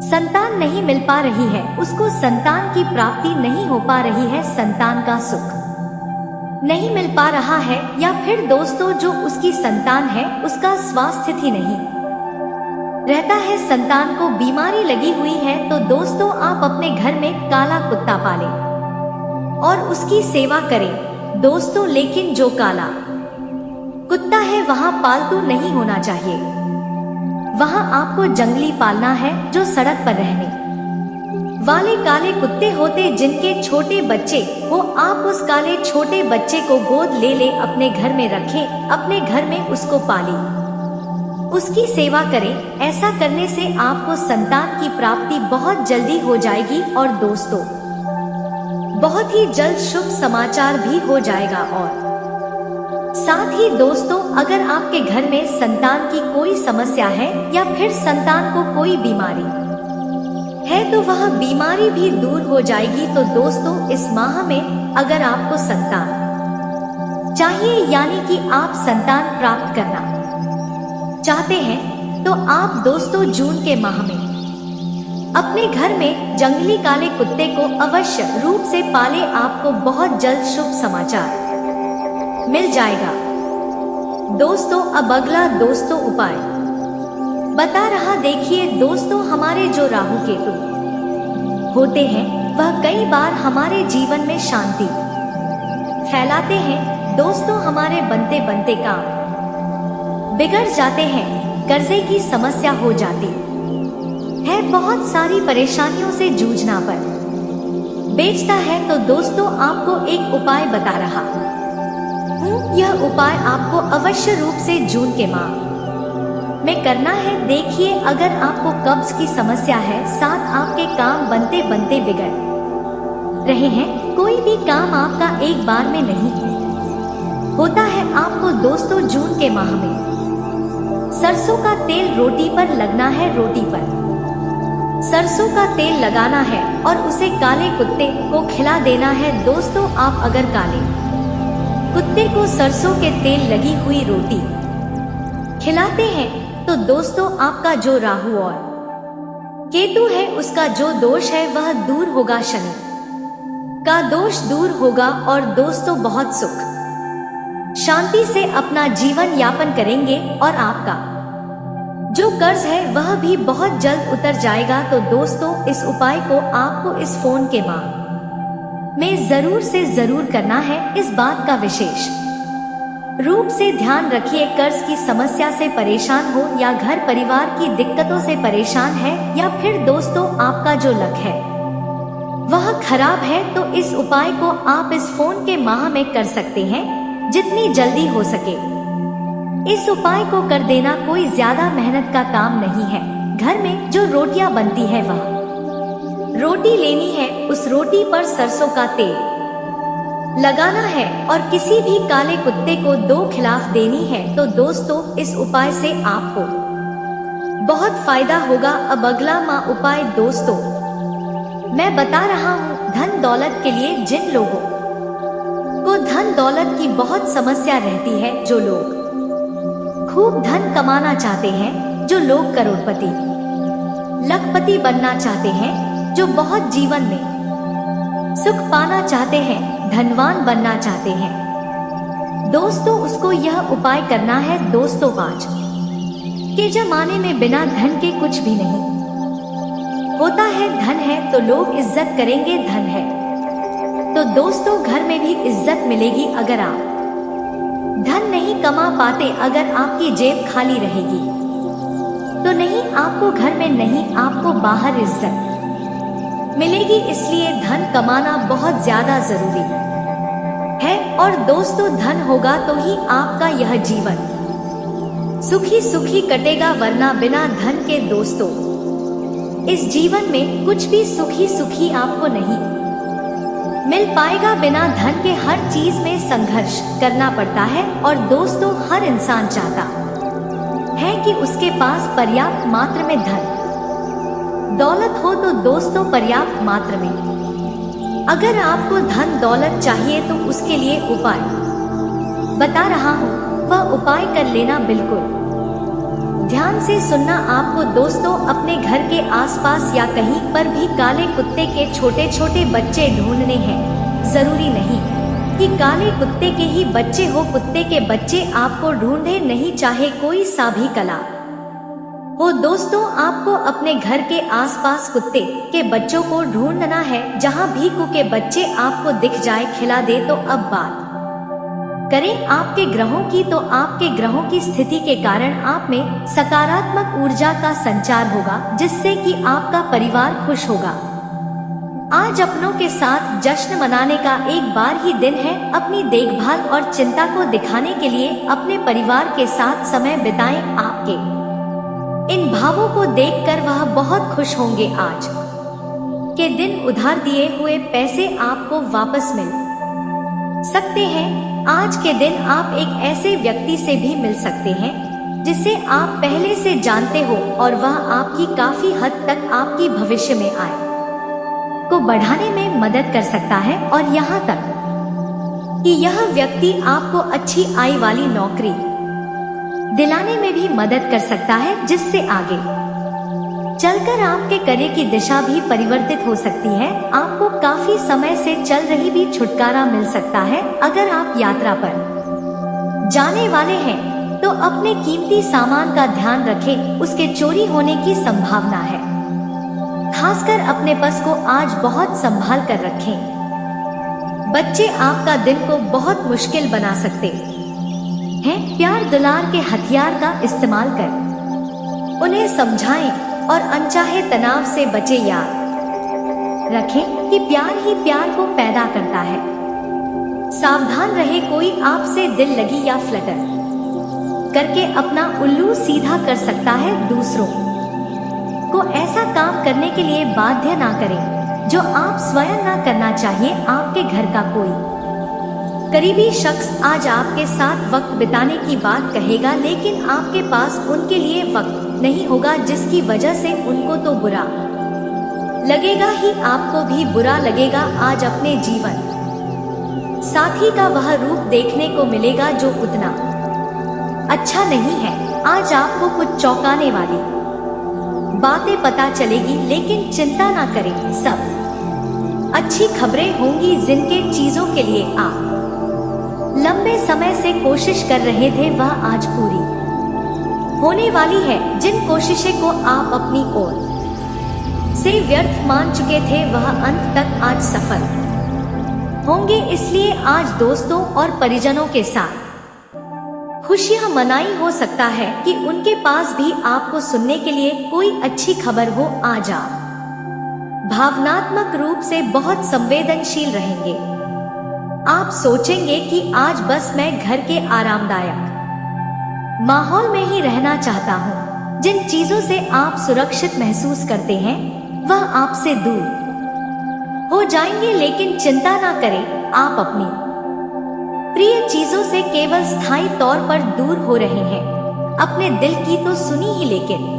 संतान नहीं मिल पा रही है, उसको संतान की प्राप्ति नहीं हो पा रही है, संतान का सुख नहीं मिल पा रहा है, या फिर दोस्तों जो उसकी संतान है उसका स्वास्थ्य ही नहीं रहता है, संतान को बीमारी लगी हुई है, तो दोस्तों आप अपने घर में काला कुत्ता पालें और उसकी सेवा करें। दोस्तों लेकिन जो काला कुत्ता है वहाँ पालतू नहीं होना चाहिए, वहाँ आपको जंगली पालना है जो सड़क पर रहने वाले काले कुत्ते होते जिनके छोटे बच्चे हो। आप उस काले छोटे बच्चे को गोद ले अपने घर में रखें, अपने घर में उसको पालें, उसकी सेवा करें। ऐसा करने से आपको संतान की प्राप्ति बहुत जल्दी हो जाएगी और दोस्तों बहुत ही जल्द शुभ समाचार भी हो जाएगा। और साथ ही दोस्तों अगर आपके घर में संतान की कोई समस्या है या फिर संतान को कोई बीमारी है तो वह बीमारी भी दूर हो जाएगी। तो दोस्तों इस माह में अगर आपको संतान चाहिए, यानी कि आप संतान प्राप्त करना चाहते हैं, तो आप दोस्तों जून के माह में अपने घर में जंगली काले कुत्ते को अवश्य रूप से पाले, आपको बहुत जल्द शुभ समाचार मिल जाएगा। दोस्तों अब अगला दोस्तों उपाय बता रहा, देखिए दोस्तों हमारे जो राहु केतु होते हैं वह कई बार हमारे जीवन में शांति फैलाते हैं। दोस्तों हमारे बनते बनते काम बिगड़ जाते हैं, कर्जे की समस्या हो जाती है, बहुत सारी परेशानियों से जूझना पर बेचता है। तो दोस्तों आपको एक उपाय बता रहा हूँ, यह उपाय आपको अवश्य रूप से जून के माह में करना है। देखिए अगर आपको कब्ज की समस्या है, साथ आपके काम बनते बनते बिगड़ रहे हैं, कोई भी काम आपका एक बार में नहीं होता है, आपको दोस्तों जून के माह में सरसों का तेल रोटी पर लगना है, रोटी पर सरसों का तेल लगाना है और उसे काले कुत्ते को खिला देना है। दोस्तों आप अगर काले कुत्ते को सरसों के तेल लगी हुई रोटी खिलाते हैं तो दोस्तों आपका जो राहु और केतु है उसका जो दोष है वह दूर होगा, शनि का दोष दूर होगा और दोस्तों बहुत सुख शांति से अपना जीवन यापन करेंगे और आपका जो कर्ज है वह भी बहुत जल्द उतर जाएगा। तो दोस्तों इस उपाय को आपको इस फोन के माह में जरूर से जरूर करना है। इस बात का विशेष रूप से ध्यान रखिए, कर्ज की समस्या से परेशान हो या घर परिवार की दिक्कतों से परेशान है, या फिर दोस्तों आपका जो लक है वह खराब है, तो इस उपाय को आप इस फोन के माह में कर सकते हैं जितनी जल्दी हो सके। इस उपाय को कर देना कोई ज्यादा मेहनत का काम नहीं है। घर में जो रोटियां बनती है वह रोटी लेनी है, उस रोटी पर सरसों का तेल लगाना है और किसी भी काले कुत्ते को 2 खिलाफ देनी है। तो दोस्तों इस उपाय से आपको बहुत फायदा होगा। अब अगला माह उपाय दोस्तों मैं बता रहा हूँ, धन दौलत के लिए जिन लोगों को धन दौलत की बहुत समस्या रहती है, जो लोग खूब धन कमाना चाहते हैं, जो लोग करोड़पति लखपति बनना चाहते हैं, जो बहुत जीवन में सुख पाना चाहते हैं, धनवान बनना चाहते हैं, दोस्तों उसको यह उपाय करना है। दोस्तों आज के जमाने में बिना धन के कुछ भी नहीं होता है। धन है तो लोग इज्जत करेंगे, धन है तो दोस्तों घर में भी इज्जत मिलेगी। अगर आप धन नहीं कमा पाते, अगर आपकी जेब खाली रहेगी तो नहीं आपको घर में, नहीं आपको बाहर इज्जत मिलेगी। इसलिए धन कमाना बहुत ज्यादा जरूरी और दोस्तों धन होगा तो ही आपका यह जीवन सुखी सुखी कटेगा, वरना बिना धन के दोस्तों इस जीवन में कुछ भी सुखी सुखी आपको नहीं मिल पाएगा। बिना धन के हर चीज में संघर्ष करना पड़ता है और दोस्तों हर इंसान चाहता है कि उसके पास पर्याप्त मात्रा में धन दौलत हो, तो दोस्तों पर्याप्त मात्रा में अगर आपको धन दौलत चाहिए तो उसके लिए उपाय बता रहा हूँ, वह उपाय कर लेना। बिल्कुल ध्यान से सुनना। आपको दोस्तों अपने घर के आसपास या कहीं पर भी काले कुत्ते के छोटे छोटे बच्चे ढूंढने हैं। जरूरी नहीं कि काले कुत्ते के ही बच्चे हो, कुत्ते के बच्चे आपको ढूंढे नहीं, चाहे कोई सा भी कला हो। दोस्तों आपको अपने घर के आसपास कुत्ते के बच्चों को ढूंढना है। जहां भी कुत्ते के बच्चे आपको दिख जाए, खिला दे। तो अब बात करें आपके ग्रहों की, तो आपके ग्रहों की स्थिति के कारण आप में सकारात्मक ऊर्जा का संचार होगा, जिससे कि आपका परिवार खुश होगा। आज अपनों के साथ जश्न मनाने का एक बार ही दिन है। अपनी देखभाल और चिंता को दिखाने के लिए अपने परिवार के साथ समय बिताएं। आपके इन भावों को देखकर वह बहुत खुश होंगे। आज के दिन उधार दिए हुए पैसे आपको वापस मिल सकते हैं। आज के दिन आप एक ऐसे व्यक्ति से भी मिल सकते हैं जिसे आप पहले से जानते हो और वह आपकी काफी हद तक आपकी भविष्य में आय को बढ़ाने में मदद कर सकता है, और यहाँ तक कि यह व्यक्ति आपको अच्छी आय वाली नौकरी दिलाने में भी मदद कर सकता है, जिससे आगे चलकर आपके करियर की दिशा भी परिवर्तित हो सकती है। आपको काफी समय से चल रही भी छुटकारा मिल सकता है। अगर आप यात्रा पर जाने वाले हैं तो अपने कीमती सामान का ध्यान रखें, उसके चोरी होने की संभावना है। खासकर अपने पर्स को आज बहुत संभाल कर रखें। बच्चे आपका दिन को बहुत मुश्किल बना सकते हैं। प्यार दुलार के हथियार का इस्तेमाल कर उन्हें समझाएं और अनचाहे तनाव से बचे। याद रखें कि प्यार ही प्यार को पैदा करता है। सावधान रहे, कोई आपसे दिल लगी या फ्लटर करके अपना उल्लू सीधा कर सकता है। दूसरों को ऐसा काम करने के लिए बाध्य ना करें जो आप स्वयं ना करना चाहिए। आपके घर का कोई करीबी शख्स आज आपके साथ वक्त बिताने की बात कहेगा, लेकिन आपके पास उनके लिए वक्त नहीं होगा, जिसकी वजह से उनको तो बुरा लगेगा ही, आपको भी बुरा लगेगा। आज अपने जीवन साथी का वह रूप देखने को मिलेगा जो उतना अच्छा नहीं है। आज आपको कुछ चौंकाने वाली बातें पता चलेगी, लेकिन चिंता ना करें, सब अच्छी खबरें होंगी। जिनके चीजों के लिए आप लंबे समय से कोशिश कर रहे थे, वह आज पूरी होने वाली है। जिन कोशिशें को आप अपनी ओर से व्यर्थ मान चुके थे, वह अंत तक आज सफल होंगे। इसलिए आज दोस्तों और परिजनों के साथ खुशियां मनाई। हो सकता है कि उनके पास भी आपको सुनने के लिए कोई अच्छी खबर हो। आज आप भावनात्मक रूप से बहुत संवेदनशील रहेंगे। आप सोचेंगे कि आज बस मैं घर के आरामदायक माहौल में ही रहना चाहता हूँ। जिन चीजों से आप सुरक्षित महसूस करते हैं, वह आपसे दूर हो जाएंगे, लेकिन चिंता ना करें, आप अपनी प्रिय चीजों से केवल स्थायी तौर पर दूर हो रहे हैं। अपने दिल की तो सुनी ही, लेकिन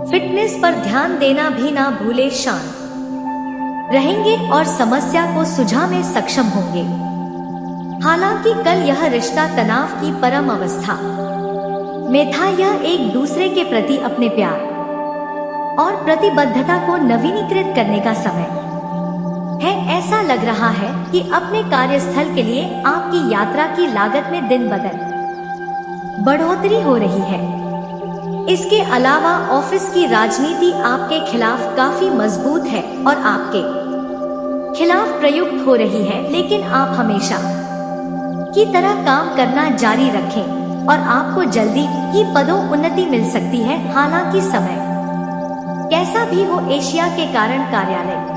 फिटनेस पर ध्यान देना भी ना भूले। शांत रहेंगे और समस्या को सुलझाने में सक्षम होंगे। हालांकि कल यह रिश्ता तनाव की परम अवस्था में था। यह एक दूसरे के प्रति अपने प्यार और प्रतिबद्धता को नवीनीकृत करने का समय है। ऐसा लग रहा है कि अपने कार्यस्थल के लिए आपकी यात्रा की लागत में दिन बदल बढ़ोतरी हो रही है। इसके अलावा ऑफिस की राजनीति आपके खिलाफ काफी मजबूत है और आपके खिलाफ प्रयुक्त हो रही है, लेकिन आप हमेशा की तरह काम करना जारी रखें और आपको जल्दी ही पदोन्नति मिल सकती है। हालांकि समय कैसा भी हो, एशिया के कारण कार्यालय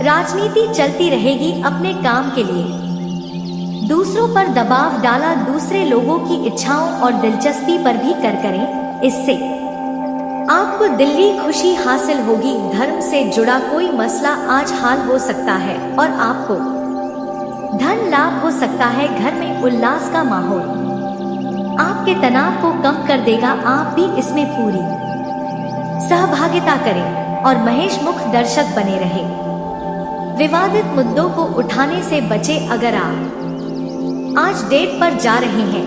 राजनीति चलती रहेगी। अपने काम के लिए दूसरों पर दबाव डाला, दूसरे लोगों की इच्छाओं और दिलचस्पी पर भी करें। इससे आपको दिल्ली खुशी हासिल होगी। धर्म से जुड़ा कोई मसला आज हल हो सकता है और आपको धन लाभ हो सकता है। घर में उल्लास का माहौल आपके तनाव को कम कर देगा। आप भी इसमें पूरी सहभागिता करें और महेश मुख दर्शक बने रहे। विवादित मुद्दों को उठाने से बचें। अगर आप आज डेट पर जा रहे हैं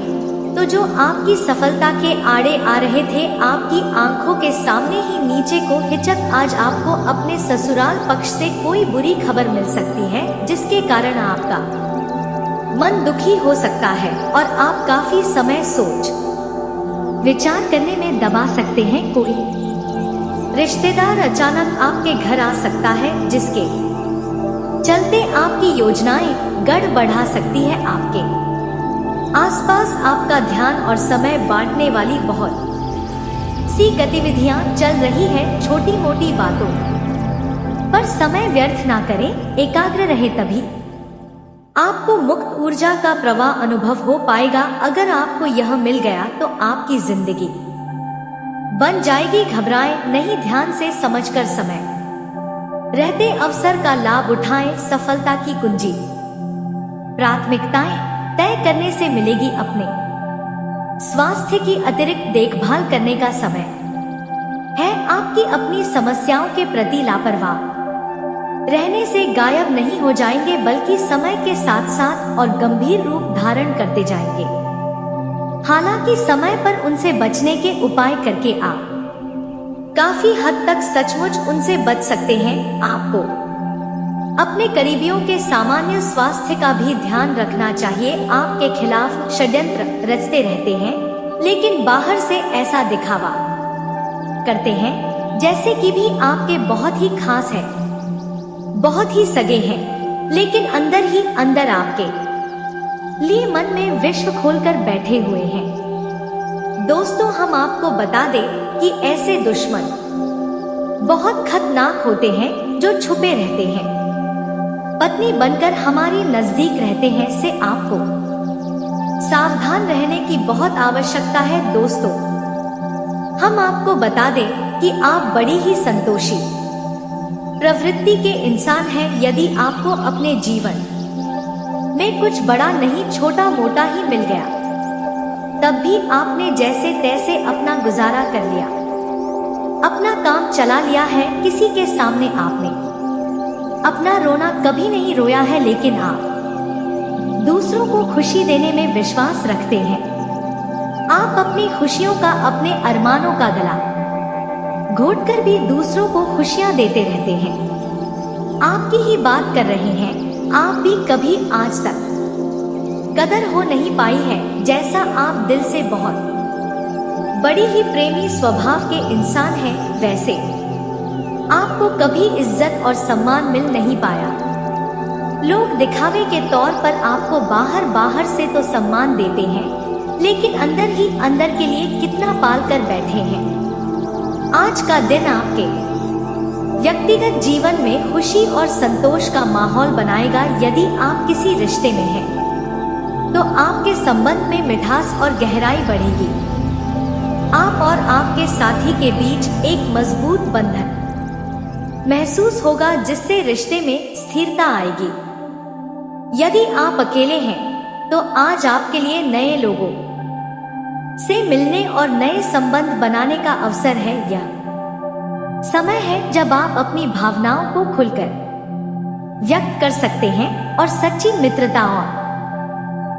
तो जो आपकी सफलता के आड़े आ रहे थे, आपकी आंखों के सामने ही नीचे को हिचक। आज आपको अपने ससुराल पक्ष से कोई बुरी खबर मिल सकती है जिसके कारण आपका मन दुखी हो सकता है और आप काफी समय सोच विचार करने में दबा सकते हैं। कोई रिश्तेदार अचानक आपके घर आ सकता है जिसके चलते आपकी योजनाएं गड़बड़ा सकती है। आपके आसपास आपका ध्यान और समय बांटने वाली बहुत सी गतिविधियां चल रही है। छोटी मोटी बातों पर समय व्यर्थ ना करें, एकाग्र रहे, तभी आपको मुक्त ऊर्जा का प्रवाह अनुभव हो पाएगा। अगर आपको यह मिल गया तो आपकी जिंदगी बन जाएगी। घबराएं नहीं, ध्यान से समझकर समय रहते अवसर का लाभ उठाएं। सफलता की कुंजी प्राथमिकताएं तय करने से मिलेगी। अपने स्वास्थ्य की अतिरिक्त देखभाल करने का समय है। आपकी अपनी समस्याओं के प्रति लापरवाह रहने से गायब नहीं हो जाएंगे, बल्कि समय के साथ साथ और गंभीर रूप धारण करते जाएंगे। हालांकि समय पर उनसे बचने के उपाय करके आप काफी हद तक सचमुच उनसे बच सकते हैं। आपको अपने करीबियों के सामान्य स्वास्थ्य का भी ध्यान रखना चाहिए। आपके खिलाफ षड्यंत्र रचते रहते हैं, लेकिन बाहर से ऐसा दिखावा करते हैं जैसे कि भी आपके बहुत ही खास है, बहुत ही सगे हैं, लेकिन अंदर ही अंदर आपके लिए मन में विश्व खोलकर बैठे हुए हैं। दोस्तों, हम आपको बता दें कि ऐसे दुश्मन बहुत खतरनाक होते हैं जो छुपे रहते हैं, पत्नी बनकर हमारी नजदीक रहते हैं। से आपको सावधान रहने की बहुत आवश्यकता है। दोस्तों, हम आपको बता दें कि आप बड़ी ही संतोषी प्रवृत्ति के इंसान हैं। यदि आपको अपने जीवन में कुछ बड़ा नहीं, छोटा मोटा ही मिल गया, तब भी आपने जैसे तैसे अपना गुजारा कर लिया, अपना काम चला लिया है। किसी के सामने आपने अपना रोना कभी नहीं रोया है, लेकिन आप दूसरों को खुशी देने में विश्वास रखते हैं। आप अपनी खुशियों का, अपने अरमानों का गला घोटकर भी दूसरों को खुशियां देते रहते हैं। आपकी ही बात कर रहे हैं। आप भी कभी आज तक कदर हो नहीं पाई है। जैसा आप दिल से बहुत बड़ी ही प्रेमी स्वभाव के इंसान हैं, वैसे आपको कभी इज्जत और सम्मान मिल नहीं पाया। लोग दिखावे के तौर पर आपको बाहर से तो सम्मान देते हैं, लेकिन अंदर ही अंदर के लिए कितना पाल कर बैठे हैं। आज का दिन आपके व्यक्तिगत जीवन में खुशी और संतोष का माहौल बनाएगा। यदि आप किसी रिश्ते में हैं, तो आपके संबंध में मिठास और गहराई बढ़ेगी। आप और आपके साथी के बीच एक मजबूत बंधन महसूस होगा, जिससे रिश्ते में स्थिरता आएगी। यदि आप अकेले हैं, तो आज आपके लिए नए लोगों से मिलने और नए संबंध बनाने का अवसर है। यह समय है जब आप अपनी भावनाओं को खुलकर व्यक्त कर सकते हैं और सच्ची मित्रता और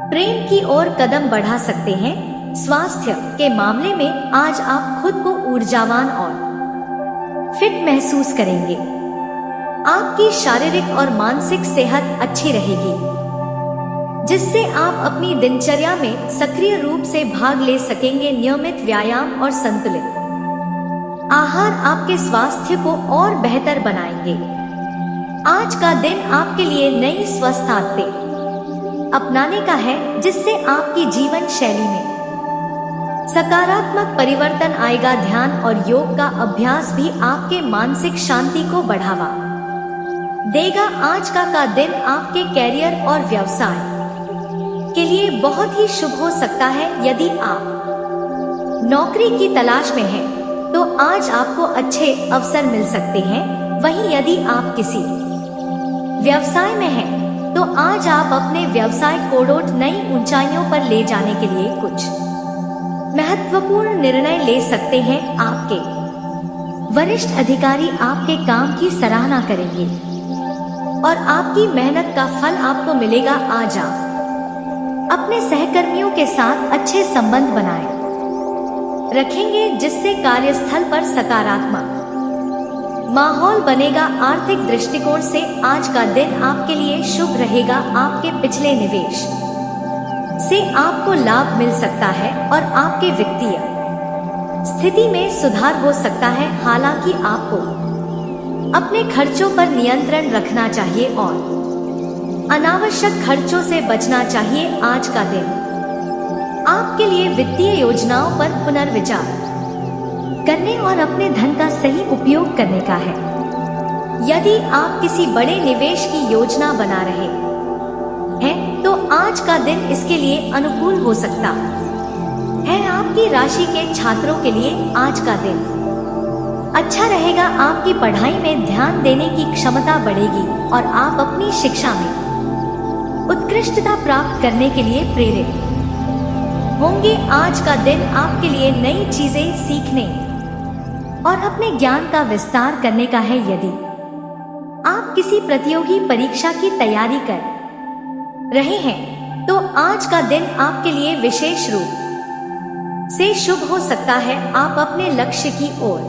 प्रेम की ओर कदम बढ़ा सकते हैं। स्वास्थ्य के मामले में आज आप खुद को ऊर्जावान और फिट महसूस करेंगे। आपकी शारीरिक और मानसिक सेहत अच्छी रहेगी, जिससे आप अपनी दिनचर्या में सक्रिय रूप से भाग ले सकेंगे। नियमित व्यायाम और संतुलित आहार आपके स्वास्थ्य को और बेहतर बनाएंगे। आज का दिन आपके लिए नई स्वस्थ आदतें अपनाने का है, जिससे आपकी जीवन शैली में सकारात्मक परिवर्तन आएगा। ध्यान और योग का अभ्यास भी आपके मानसिक शांति को बढ़ावा देगा। आज का दिन आपके कैरियर और व्यवसाय के लिए बहुत ही शुभ हो सकता है। यदि आप नौकरी की तलाश में हैं, तो आज आपको अच्छे अवसर मिल सकते हैं। वहीं यदि आप किसी व्यवसाय में हैं, तो आज आप अपने व्यवसाय को नई ऊंचाइयों पर ले जाने के लिए कुछ महत्वपूर्ण निर्णय ले सकते हैं। आपके वरिष्ठ अधिकारी आपके काम की सराहना करेंगे और आपकी मेहनत का फल आपको मिलेगा। आज आप अपने सहकर्मियों के साथ अच्छे संबंध बनाए रखेंगे, जिससे कार्यस्थल पर सकारात्मक माहौल बनेगा। आर्थिक दृष्टिकोण से आज का दिन आपके लिए शुभ रहेगा। आपके पिछले निवेश से आपको लाभ मिल सकता है और आपके वित्तीय स्थिति में सुधार हो सकता है। हालांकि आपको अपने खर्चों पर नियंत्रण रखना चाहिए और अनावश्यक खर्चों से बचना चाहिए। आज का दिन आपके लिए वित्तीय योजनाओं पर पुनर्विचार करने और अपने धन का सही उपयोग करने का है। यदि आप किसी बड़े निवेश की योजना बना रहे हैं, तो आज का दिन इसके लिए अनुकूल हो सकता है। आपकी राशि के छात्रों के लिए आज का दिन अच्छा रहेगा। आपकी पढ़ाई में ध्यान देने की क्षमता बढ़ेगी और आप अपनी शिक्षा में उत्कृष्टता प्राप्त करने के लिए प्रेरित होंगे। आज का दिन आपके लिए नई चीजें सीखने और अपने ज्ञान का विस्तार करने का है। यदि आप किसी प्रतियोगी परीक्षा की तैयारी कर रहे हैं, तो आज का दिन आपके लिए विशेष रूप से शुभ हो सकता है। आप अपने लक्ष्य की ओर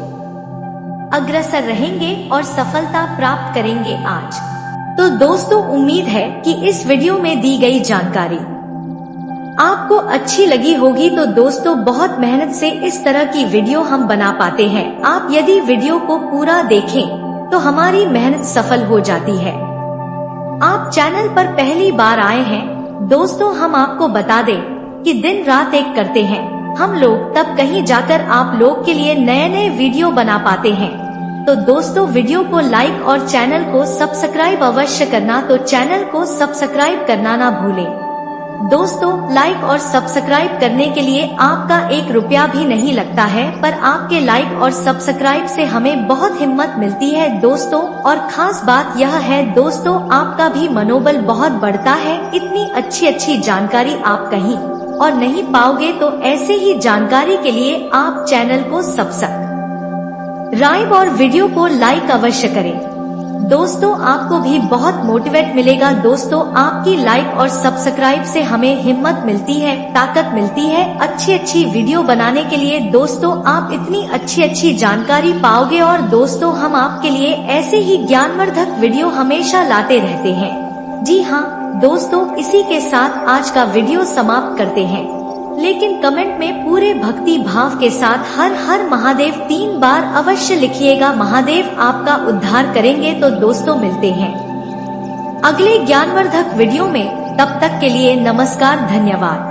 अग्रसर रहेंगे और सफलता प्राप्त करेंगे आज। तो दोस्तों, उम्मीद है कि इस वीडियो में दी गई जानकारी आपको अच्छी लगी होगी। तो दोस्तों, बहुत मेहनत से इस तरह की वीडियो हम बना पाते हैं। आप यदि वीडियो को पूरा देखें, तो हमारी मेहनत सफल हो जाती है। आप चैनल पर पहली बार आए हैं, दोस्तों, हम आपको बता दें कि दिन रात एक करते हैं हम लोग, तब कहीं जाकर आप लोग के लिए नए नए वीडियो बना पाते हैं। तो दोस्तों, वीडियो को लाइक और चैनल को सब्सक्राइब अवश्य करना। तो चैनल को सब्सक्राइब करना ना भूलें। दोस्तों, लाइक और सब्सक्राइब करने के लिए आपका 1 रुपया भी नहीं लगता है, पर आपके लाइक और सब्सक्राइब से हमें बहुत हिम्मत मिलती है दोस्तों। और खास बात यह है दोस्तों, आपका भी मनोबल बहुत बढ़ता है। इतनी अच्छी जानकारी आप कहीं और नहीं पाओगे। तो ऐसे ही जानकारी के लिए आप चैनल को सब्सक्राइब और वीडियो को लाइक अवश्य करें। दोस्तों, आपको भी बहुत मोटिवेट मिलेगा। दोस्तों, आपकी लाइक और सब्सक्राइब से हमें हिम्मत मिलती है, ताकत मिलती है अच्छी वीडियो बनाने के लिए। दोस्तों, आप इतनी अच्छी जानकारी पाओगे और दोस्तों, हम आपके लिए ऐसे ही ज्ञानवर्धक वीडियो हमेशा लाते रहते हैं। जी हाँ दोस्तों, इसी के साथ आज का वीडियो समाप्त करते हैं, लेकिन कमेंट में पूरे भक्ति भाव के साथ हर हर महादेव 3 बार अवश्य लिखिएगा। महादेव आपका उद्धार करेंगे। तो दोस्तों, मिलते हैं अगले ज्ञानवर्धक वीडियो में। तब तक के लिए नमस्कार, धन्यवाद।